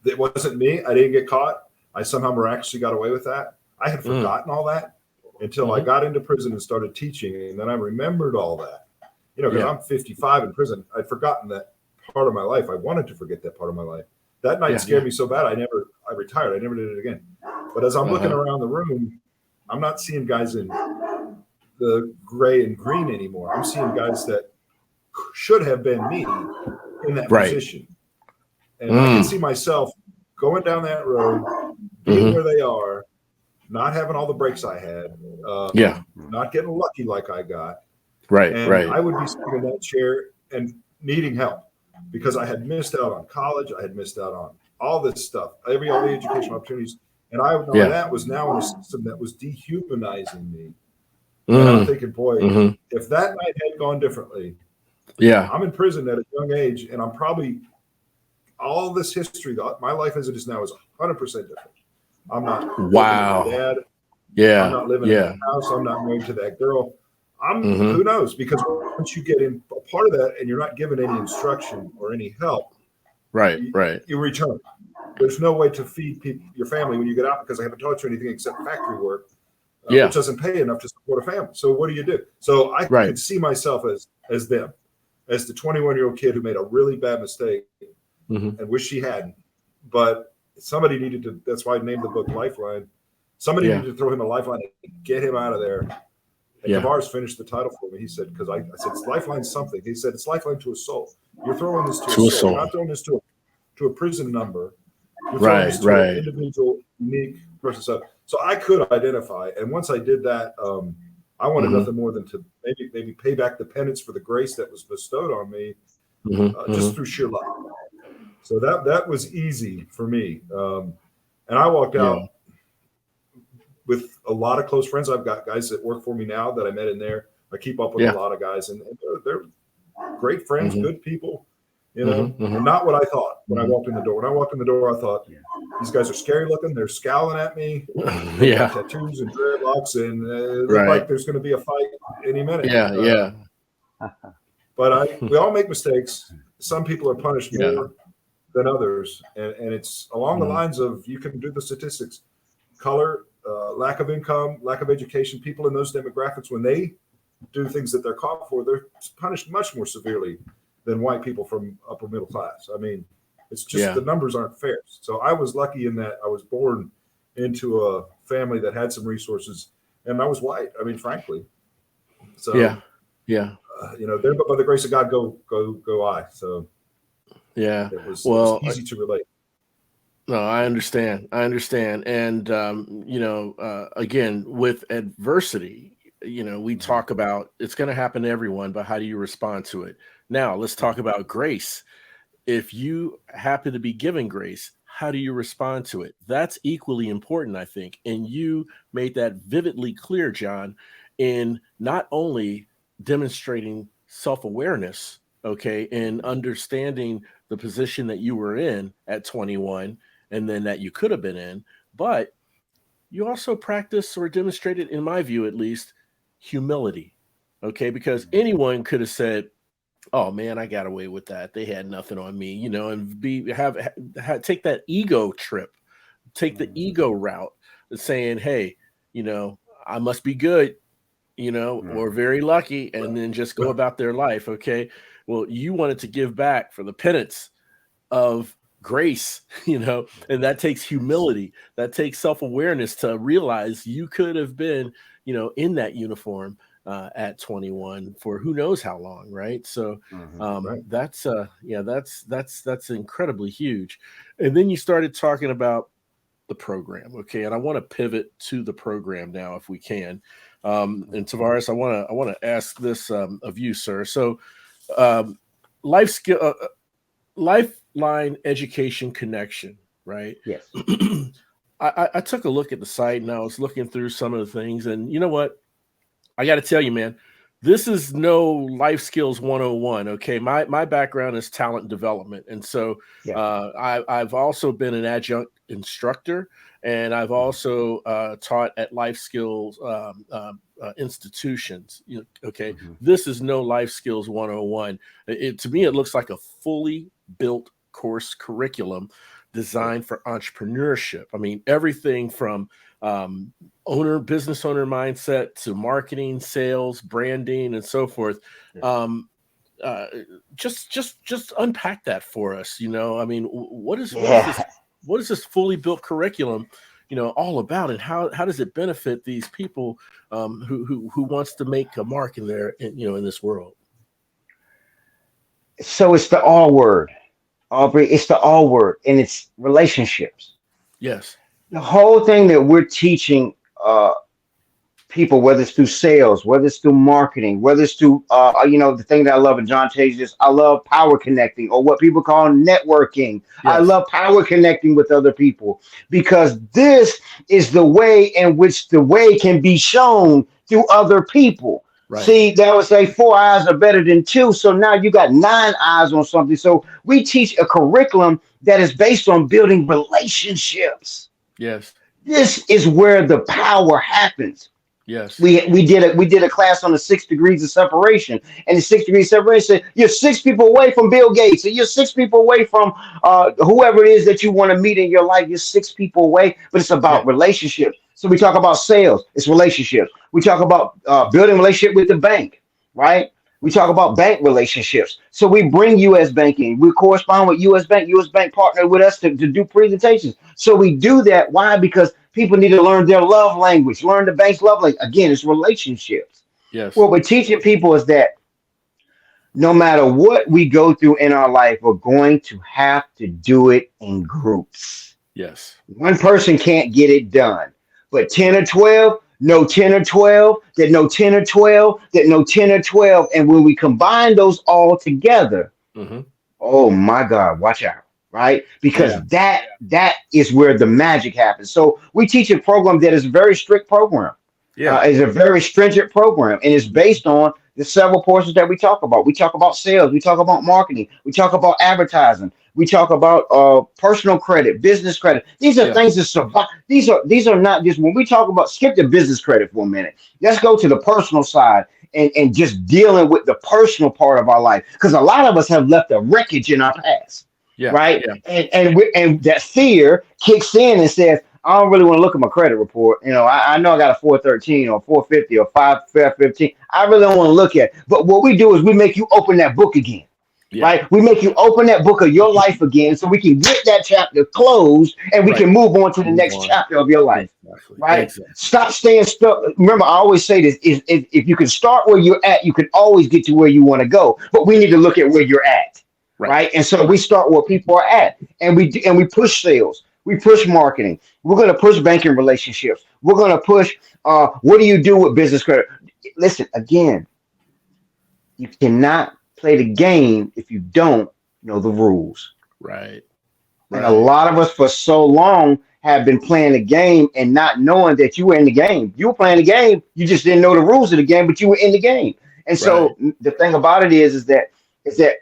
it wasn't me. I didn't get caught. I somehow miraculously got away with that. I had Mm. forgotten all that until I Hmm. got into prison and started teaching, and then I remembered all that. Because Yeah. I'm 55 in prison, I'd forgotten that part of my life. I wanted to forget that part of my life. That night Yeah. scared me so bad. I retired. I never did it again. But as I'm looking Uh-huh. around the room, I'm not seeing guys in the gray and green anymore. I'm seeing guys that should have been me in that Right. position. And I can Mm. see myself going down that road, being Hmm. where they are, not having all the breaks I had, Yeah. not getting lucky like I got. Right. And Right. I would be sitting in that chair and needing help because I had missed out on college. I had missed out on all this stuff, all the educational opportunities. And I know Yeah. that was now in a system that was dehumanizing me. And I'm Mm. thinking, boy, Hmm. if that night had gone differently, Yeah. I'm in prison at a young age, and I'm probably all this history. My life as it is now is 100% different. I'm not living with my Wow. dad. I'm Yeah. not living in that Yeah. house. I'm not married to that girl. Who knows? Because once you get in a part of that and you're not given any instruction or any help, right. You return. There's no way to feed your family when you get out because I haven't taught you anything except factory work, which doesn't pay enough to support a family. So what do you do? So I could see myself as them, as the 21-year-old kid who made a really bad mistake and wish she hadn't. But somebody needed to. That's why I named the book Lifeline. Somebody needed to throw him a lifeline and get him out of there. And Tavares finished the title for me. He said, because I said, it's Lifeline something. He said, it's Lifeline to a soul. You're throwing this to a soul. You're not throwing this to a prison number. You're throwing this to an individual, unique person. So I could identify. And once I did that, I wanted nothing more than to maybe pay back the penance for the grace that was bestowed on me just through sheer luck. So that was easy for me. And I walked out with a lot of close friends. I've got guys that work for me now that I met in there. I keep up with a lot of guys, and they're great friends, good people, and not what I thought when I walked in the door. When I walked in the door, I thought, these guys are scary looking. They're scowling at me. They got tattoos and dreadlocks, and it look like there's going to be a fight any minute. But we all make mistakes. Some people are punished more than others, and it's along the lines of, you can do the statistics, color, lack of income, lack of education. People in those demographics, when they do things that they're caught for, they're punished much more severely than white people from upper middle class. I mean, it's just the numbers aren't fair. So I was lucky in that I was born into a family that had some resources, and I was white. I mean, frankly. So there, but by the grace of God, go I. So it was easy to relate. No, I understand. And, again, with adversity, we talk about it's going to happen to everyone, but how do you respond to it? Now, let's talk about grace. If you happen to be given grace, how do you respond to it? That's equally important, I think. And you made that vividly clear, John, in not only demonstrating self-awareness, and understanding the position that you were in at 21 and then that you could have been in, but you also practiced or demonstrated, in my view at least, humility, because anyone could have said, oh man, I got away with that. They had nothing on me, and take that ego trip, take the ego route, saying, hey, I must be good, or very lucky, and then just go about their life. Well, you wanted to give back for the penance of grace, and that takes humility, that takes self-awareness to realize you could have been, in that uniform at 21 for who knows how long, right? So that's incredibly huge. And then you started talking about the program, and I want to pivot to the program now, if we can. And Tavares, I want to ask this of you, sir. So, Lifeline Education Connection, right? Yes. I took a look at the site and I was looking through some of the things, and you know what? I got to tell you, man, this is no life skills 101. Okay. My background is talent development. And so I've also been an adjunct instructor, and I've also taught at life skills institutions. This is no life skills 101. To me, it looks like a fully built course curriculum designed for entrepreneurship. I mean, everything from business owner mindset to marketing, sales, branding, and so forth. Just unpack that for us. I mean, what is this fully built curriculum, all about, and how does it benefit these people who wants to make a mark in in this world? So it's the all word, Aubrey. It's the all word, and it's relationships. Yes. The whole thing that we're teaching people, whether it's through sales, whether it's through marketing, whether it's through, the thing that I love, and John tells you this, I love power connecting, or what people call networking. Yes. I love power connecting with other people, because this is the way in which the way can be shown through other people. Right. See, that would say 4 eyes are better than 2. So now you got 9 eyes on something. So we teach a curriculum that is based on building relationships. Yes. This is where the power happens. Yes. We did a class on the 6 degrees of separation, and the 6 degrees of separation said you're 6 people away from Bill Gates, and you're 6 people away from whoever it is that you want to meet in your life. You're 6 people away, but it's Yeah. about relationships. So we talk about sales, it's relationships. We talk about building relationship with the bank, right? We talk about bank relationships. So we bring U.S. banking. We correspond with U.S. Bank. U.S. Bank partner with us to do presentations. So we do that. Why? Because people need to learn their love language, learn the bank's love language. Again, it's relationships. Yes. What we're teaching people is that no matter what we go through in our life, we're going to have to do it in groups. Yes. One person can't get it done, but 10 or 12, no 10 or 12, that no 10 or 12, that no 10 or 12. And when we combine those all together, Mm-hmm. oh my God, watch out, right? Because Yeah. that is where the magic happens. So we teach a program that is a very strict program. Yeah. Is a very stringent program, and it's based on the several portions that we talk about. We talk about sales, we talk about marketing, we talk about advertising, we talk about personal credit, business credit. These are Yeah. things that survive. These are not just when we talk about skip the business credit for a minute. Let's go to the personal side and just dealing with the personal part of our life, because a lot of us have left a wreckage in our past, Yeah. right? Yeah. And that fear kicks in and says, I don't really want to look at my credit report. I know I got a 413 or 450 or 515. I really don't want to look at it. But what we do is we make you open that book again, Yeah. right? We make you open that book of your life again so we can get that chapter closed and we Right. can move on to the Move next on. chapter of your life, Exactly. right? Exactly. Stop staying stuck. Remember, I always say this, if you can start where you're at, you can always get to where you want to go. But we need to look at where you're at, Right. right? And so we start where people are at, and we push sales. We push marketing. We're going to push banking relationships. We're going to push what do you do with business credit? Listen, again, you cannot play the game if you don't know the rules. Right. And a Right. lot of us for so long have been playing the game and not knowing that you were in the game. You were playing the game, you just didn't know the rules of the game, but you were in the game. And so the thing about it is that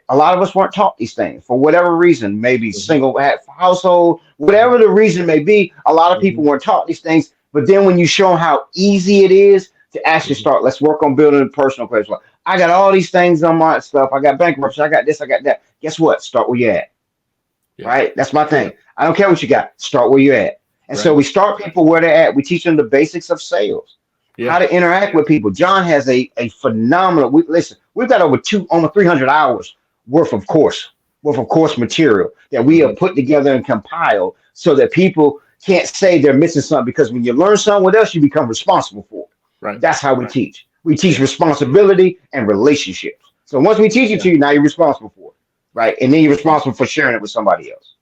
a lot of us weren't taught these things for whatever reason, maybe Mhm. single household, whatever the reason may be. A lot of people Mhm. weren't taught these things. But then when you show them how easy it is to actually Mhm. start, let's work on building a personal credit. Well, I got all these things on my stuff. I got bankruptcy. I got this. I got that. Guess what? Start where you're at. Yeah. Right? That's my Yeah. thing. I don't care what you got. Start where you're at. And so Right. we start people where they're at. We teach them the basics of sales, how Yeah. to interact with people. John has a phenomenal. Listen, we've got almost 300 hours worth of course material that we Mhm. have put together and compiled so that people can't say they're missing something, because when you learn something with us, you become responsible for it. Right. That's how we teach. We teach Yeah. responsibility and relationships. So once we teach it to you, now you're responsible for it, right? And then you're responsible for sharing it with somebody else.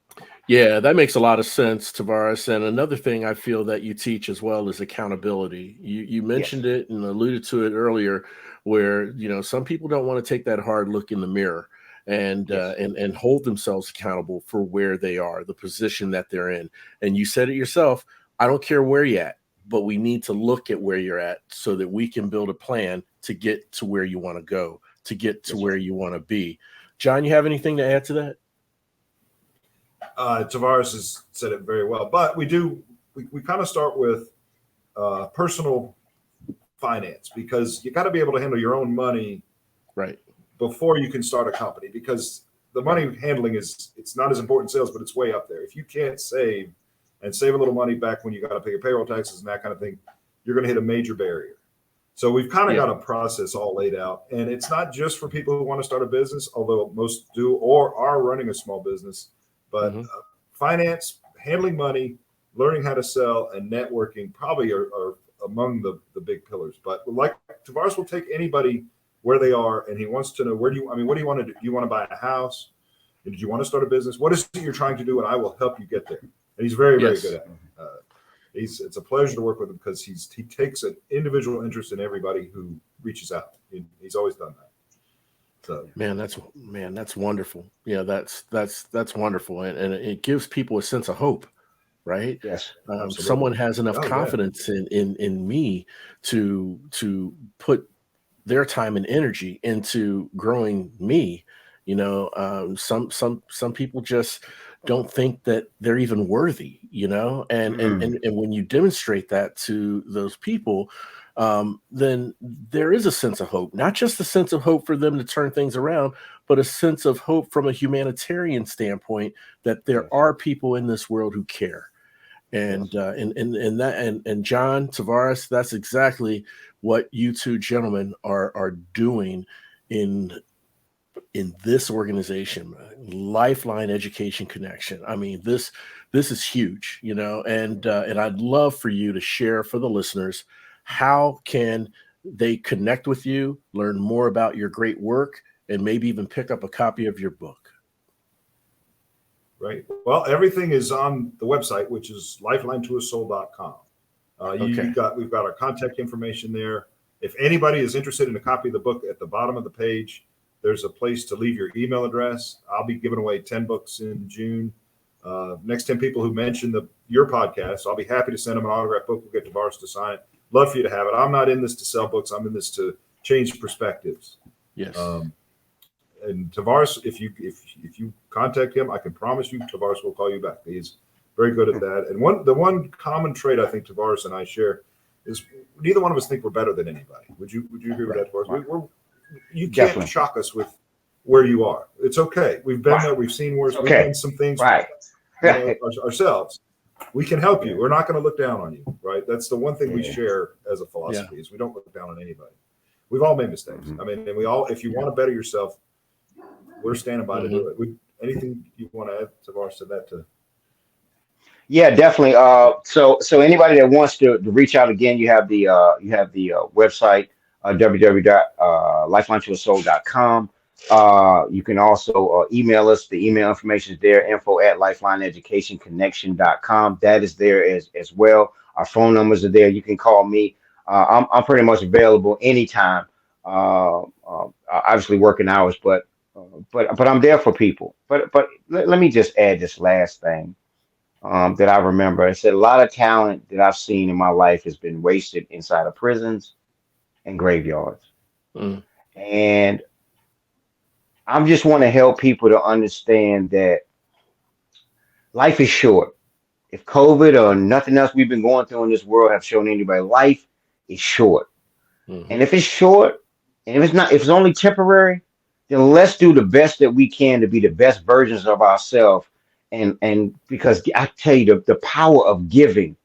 Yeah, that makes a lot of sense, Tavares. And another thing I feel that you teach as well is accountability. You Yes. mentioned it and alluded to it earlier, where some people don't want to take that hard look in the mirror and Yes. and hold themselves accountable for where they are, the position that they're in. And you said it yourself. I don't care where you're at, but we need to look at where you're at so that we can build a plan to get to where you want to go, to get to That's where right. you want to be. John, you have anything to add to that? Tavares has said it very well, but we kind of start with personal finance, because you got to be able to handle your own money Right. before you can start a company, because the money handling it's not as important in sales, but it's way up there. If you can't save a little money back when you got to pay your payroll taxes and that kind of thing, you're going to hit a major barrier. So we've kind of got a process all laid out, and it's not just for people who want to start a business, although most do or are running a small business, but Mhm. Finance, handling money, learning how to sell, and networking probably are among the big pillars. But like Tavares will take anybody where they are, and he wants to know, what do you want to do? Do you want to buy a house? Did you want to start a business? What is it you're trying to do? And I will help you get there. And he's very, very Yes. good at it. It's a pleasure to work with him, because he takes an individual interest in everybody who reaches out. He's always done that. So Man, that's wonderful. Yeah, that's wonderful, and it gives people a sense of hope, right? Yes. absolutely. Someone has enough Oh, yeah. confidence in me to put their time and energy into growing me. Some people just don't think that they're even worthy, and Mm. when you demonstrate that to those people, then there is a sense of hope, not just a sense of hope for them to turn things around, but a sense of hope from a humanitarian standpoint that there are people in this world who care. And John, Tavares, that's exactly what you two gentlemen are doing in this organization, Lifeline Education Connection. I mean, this is huge, and I'd love for you to share for the listeners, how can they connect with you, learn more about your great work, and maybe even pick up a copy of your book? Right. Well, everything is on the website, which is lifelinetoasoul.com. We've got our contact information there. If anybody is interested in a copy of the book, at the bottom of the page, there's a place to leave your email address. I'll be giving away 10 books in June. Next 10 people who mention your podcast, I'll be happy to send them an autographed book. We'll get Tavares to sign it. Love for you to have it. I'm not in this to sell books. I'm in this to change perspectives. Yes. And Tavares, if you contact him, I can promise you Tavares will call you back. He's very good at that. And the one common trait I think Tavares and I share is neither one of us think we're better than anybody. Would you agree with that, Tavares? Right. You can't Definitely shock us with where you are. It's okay. We've been there. We've seen worse. We've done some things ourselves. We can help you. We're not going to look down on you, right? That's the one thing we share as a philosophy is we don't look down on anybody. We've all made mistakes. I mean, and we all, if you want to better yourself, we're standing by to do it. Anything you want to add, Tavares, to that? Yeah, definitely. So anybody that wants to reach out, again, you have the website, www.lifelinetoasoul.com. You can also email us. The email information is there, info@lifelineeducationconnection.com. That is there as well. Our phone numbers are there. You can call me. I'm pretty much available anytime. Obviously working hours, but I'm there for people. But let me just add this last thing that I remember. I said a lot of talent that I've seen in my life has been wasted inside of prisons and graveyards. And I just want to help people to understand that life is short. If COVID or nothing else we've been going through in this world have shown anybody, life is short. And if it's short, and if it's only temporary, then let's do the best that we can to be the best versions of ourselves. And because I tell you, the power of giving,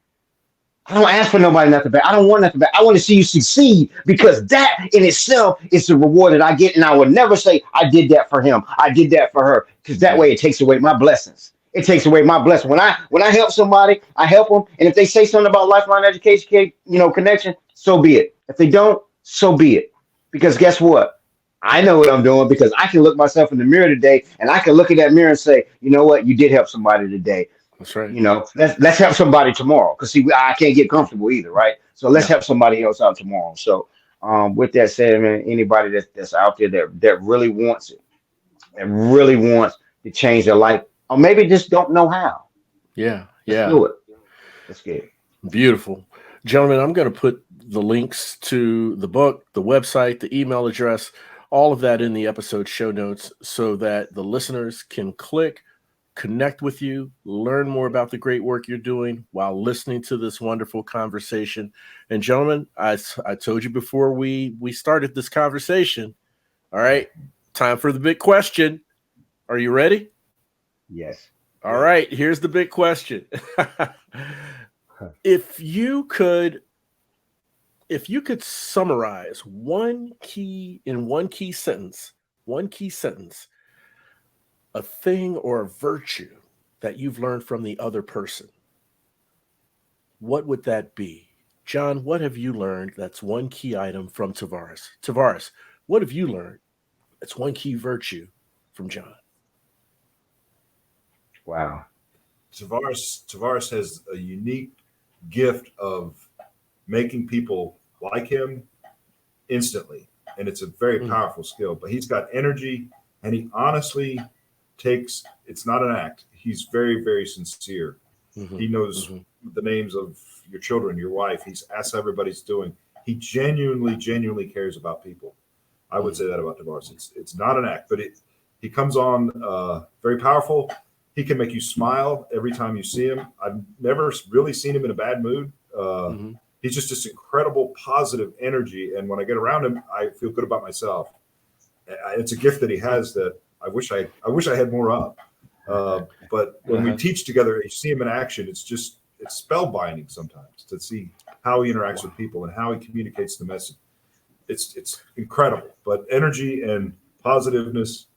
I don't ask for nobody nothing back. I don't want nothing back. I want to see you succeed, because that in itself is the reward that I get. And I will never say I did that for him, I did that for her, because that way it takes away my blessings. It takes away my blessing. When I help somebody, I help them. And if they say something about Lifeline Education Connection, so be it. If they don't, so be it. Because guess what? I know what I'm doing, because I can look myself in the mirror today, and I can look in that mirror and say, you know what? You did help somebody today. That's right. Let's help somebody tomorrow. Because see, I can't get comfortable either, right? So let's help somebody else out tomorrow. So with that said, man, anybody that's out there that really wants it, that really wants to change their life, or maybe just don't know how. Let's do it. Let's get it. Beautiful. Gentlemen, I'm going to put the links to the book, the website, the email address, all of that in the episode show notes, so that the listeners can click, connect with you, learn more about the great work you're doing while listening to this wonderful conversation. And gentlemen, I told you before we started this conversation, all right, time for the big question. Are you ready? Yes. All right, here's the big question. If you could summarize one key sentence, a thing or a virtue that you've learned from the other person, what would that be? John, what have you learned that's one key item from Tavares? Tavares, what have you learned that's one key virtue from John? Wow. Tavares has a unique gift of making people like him instantly, and it's a very powerful skill. But he's got energy, and he honestly it's not an act. He's very, very sincere. He knows the names of your children, your wife. He's asked how everybody's doing. He genuinely cares about people. I would say that about Tavares. It's not an act, but he comes on very powerful. He can make you smile every time you see him. I've never really seen him in a bad mood. he's just this incredible positive energy. And when I get around him, I feel good about myself. It's a gift that he has that I wish I had more of. But when we teach together, you see him in action. It's spellbinding sometimes to see how he interacts with people and how he communicates the message. It's incredible. But energy and positiveness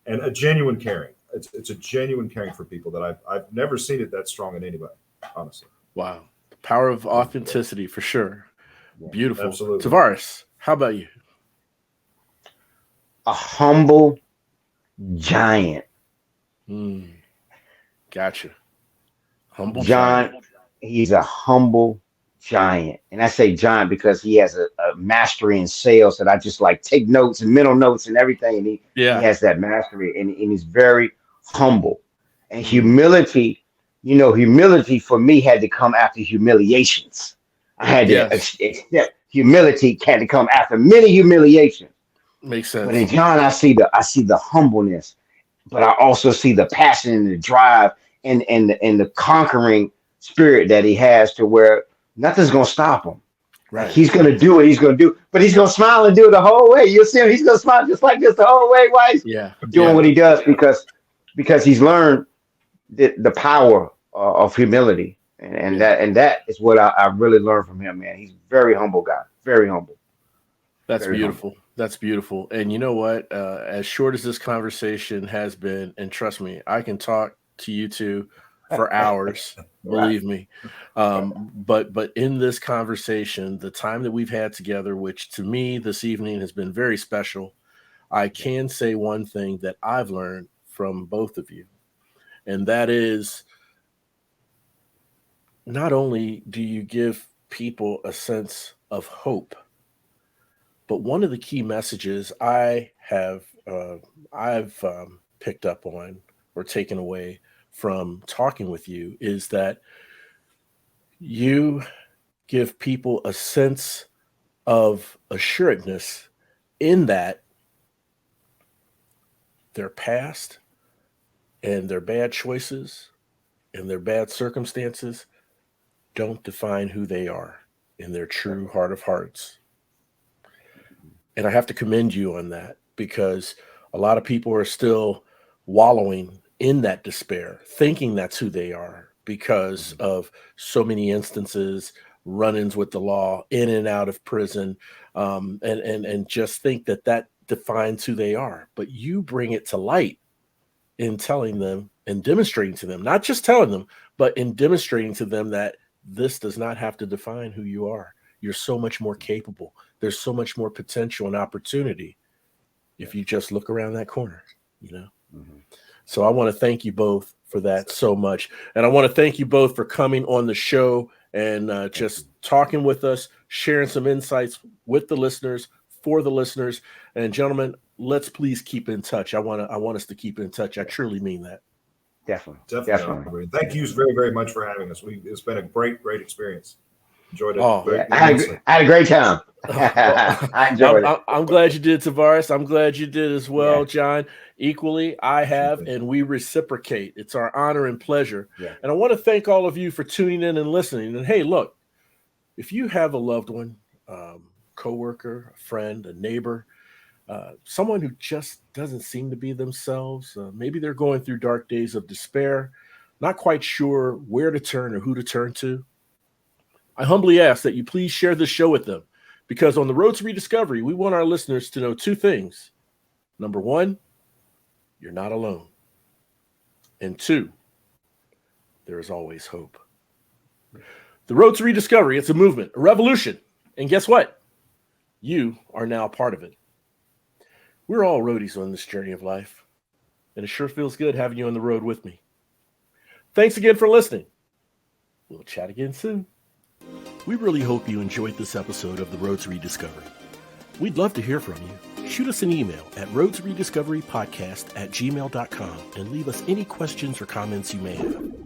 and a genuine caring. It's a genuine caring for people that I've never seen it that strong in anybody, honestly. Wow. The power of authenticity for sure. Yeah, beautiful. Absolutely. Tavares, how about you? A humble giant. Gotcha. Humble John, giant. he's a humble giant. And I say giant because he has a mastery in sales that I just like take notes and mental notes and everything. And he has that mastery and he's very humble. And humility, humility for me had to come after humiliations. I had to accept humility had to come after many humiliations. Makes sense. But in John, I see the humbleness, but I also see the passion and the drive and the conquering spirit that he has to where nothing's gonna stop him. Right. He's gonna do what he's gonna do, but he's gonna smile and do it the whole way. You'll see him, he's gonna smile just like this the whole way while he's doing what he does because he's learned the power of humility. And that is what I really learned from him, man. He's a very humble guy, very humble. That's very beautiful. Humble. That's beautiful. And you know what? As short as this conversation has been, and trust me, I can talk to you two for hours, believe me. But in this conversation, the time that we've had together, which to me this evening has been very special, I can say one thing that I've learned from both of you, and that is not only do you give people a sense of hope, but one of the key messages I've picked up on or taken away from talking with you is that you give people a sense of assuredness in that their past and their bad choices and their bad circumstances don't define who they are in their true heart of hearts. And I have to commend you on that because a lot of people are still wallowing in that despair, thinking that's who they are because of so many instances, run-ins with the law, in and out of prison, and just think that defines who they are. But you bring it to light in telling them and demonstrating to them, not just telling them, but in demonstrating to them that this does not have to define who you are. You're so much more capable. There's so much more potential and opportunity if you just look around that corner, So I want to thank you both for that so much. And I want to thank you both for coming on the show and just talking with us, sharing some insights with the listeners, for the listeners. And gentlemen, let's please keep in touch. I want us to keep in touch. I truly mean that. Definitely. Thank you very, very much for having us. It's been a great experience. Enjoyed it. I had a great time. I enjoyed it. I'm glad you did, Tavares. I'm glad you did as well, Yeah. John. Equally, I have, and we reciprocate. It's our honor and pleasure. Yeah. And I want to thank all of you for tuning in and listening. And hey, look, if you have a loved one, coworker, a friend, a neighbor, someone who just doesn't seem to be themselves, maybe they're going through dark days of despair, not quite sure where to turn or who to turn to, I humbly ask that you please share this show with them, because on the road to rediscovery, we want our listeners to know two things. Number one, you're not alone. And two, there is always hope. The road to rediscovery, it's a movement, a revolution. And guess what? You are now part of it. We're all roadies on this journey of life, and it sure feels good having you on the road with me. Thanks again for listening. We'll chat again soon. We really hope you enjoyed this episode of The Road to Rediscovery. We'd love to hear from you. Shoot us an email at roadtorediscoverypodcast@gmail.com and leave us any questions or comments you may have.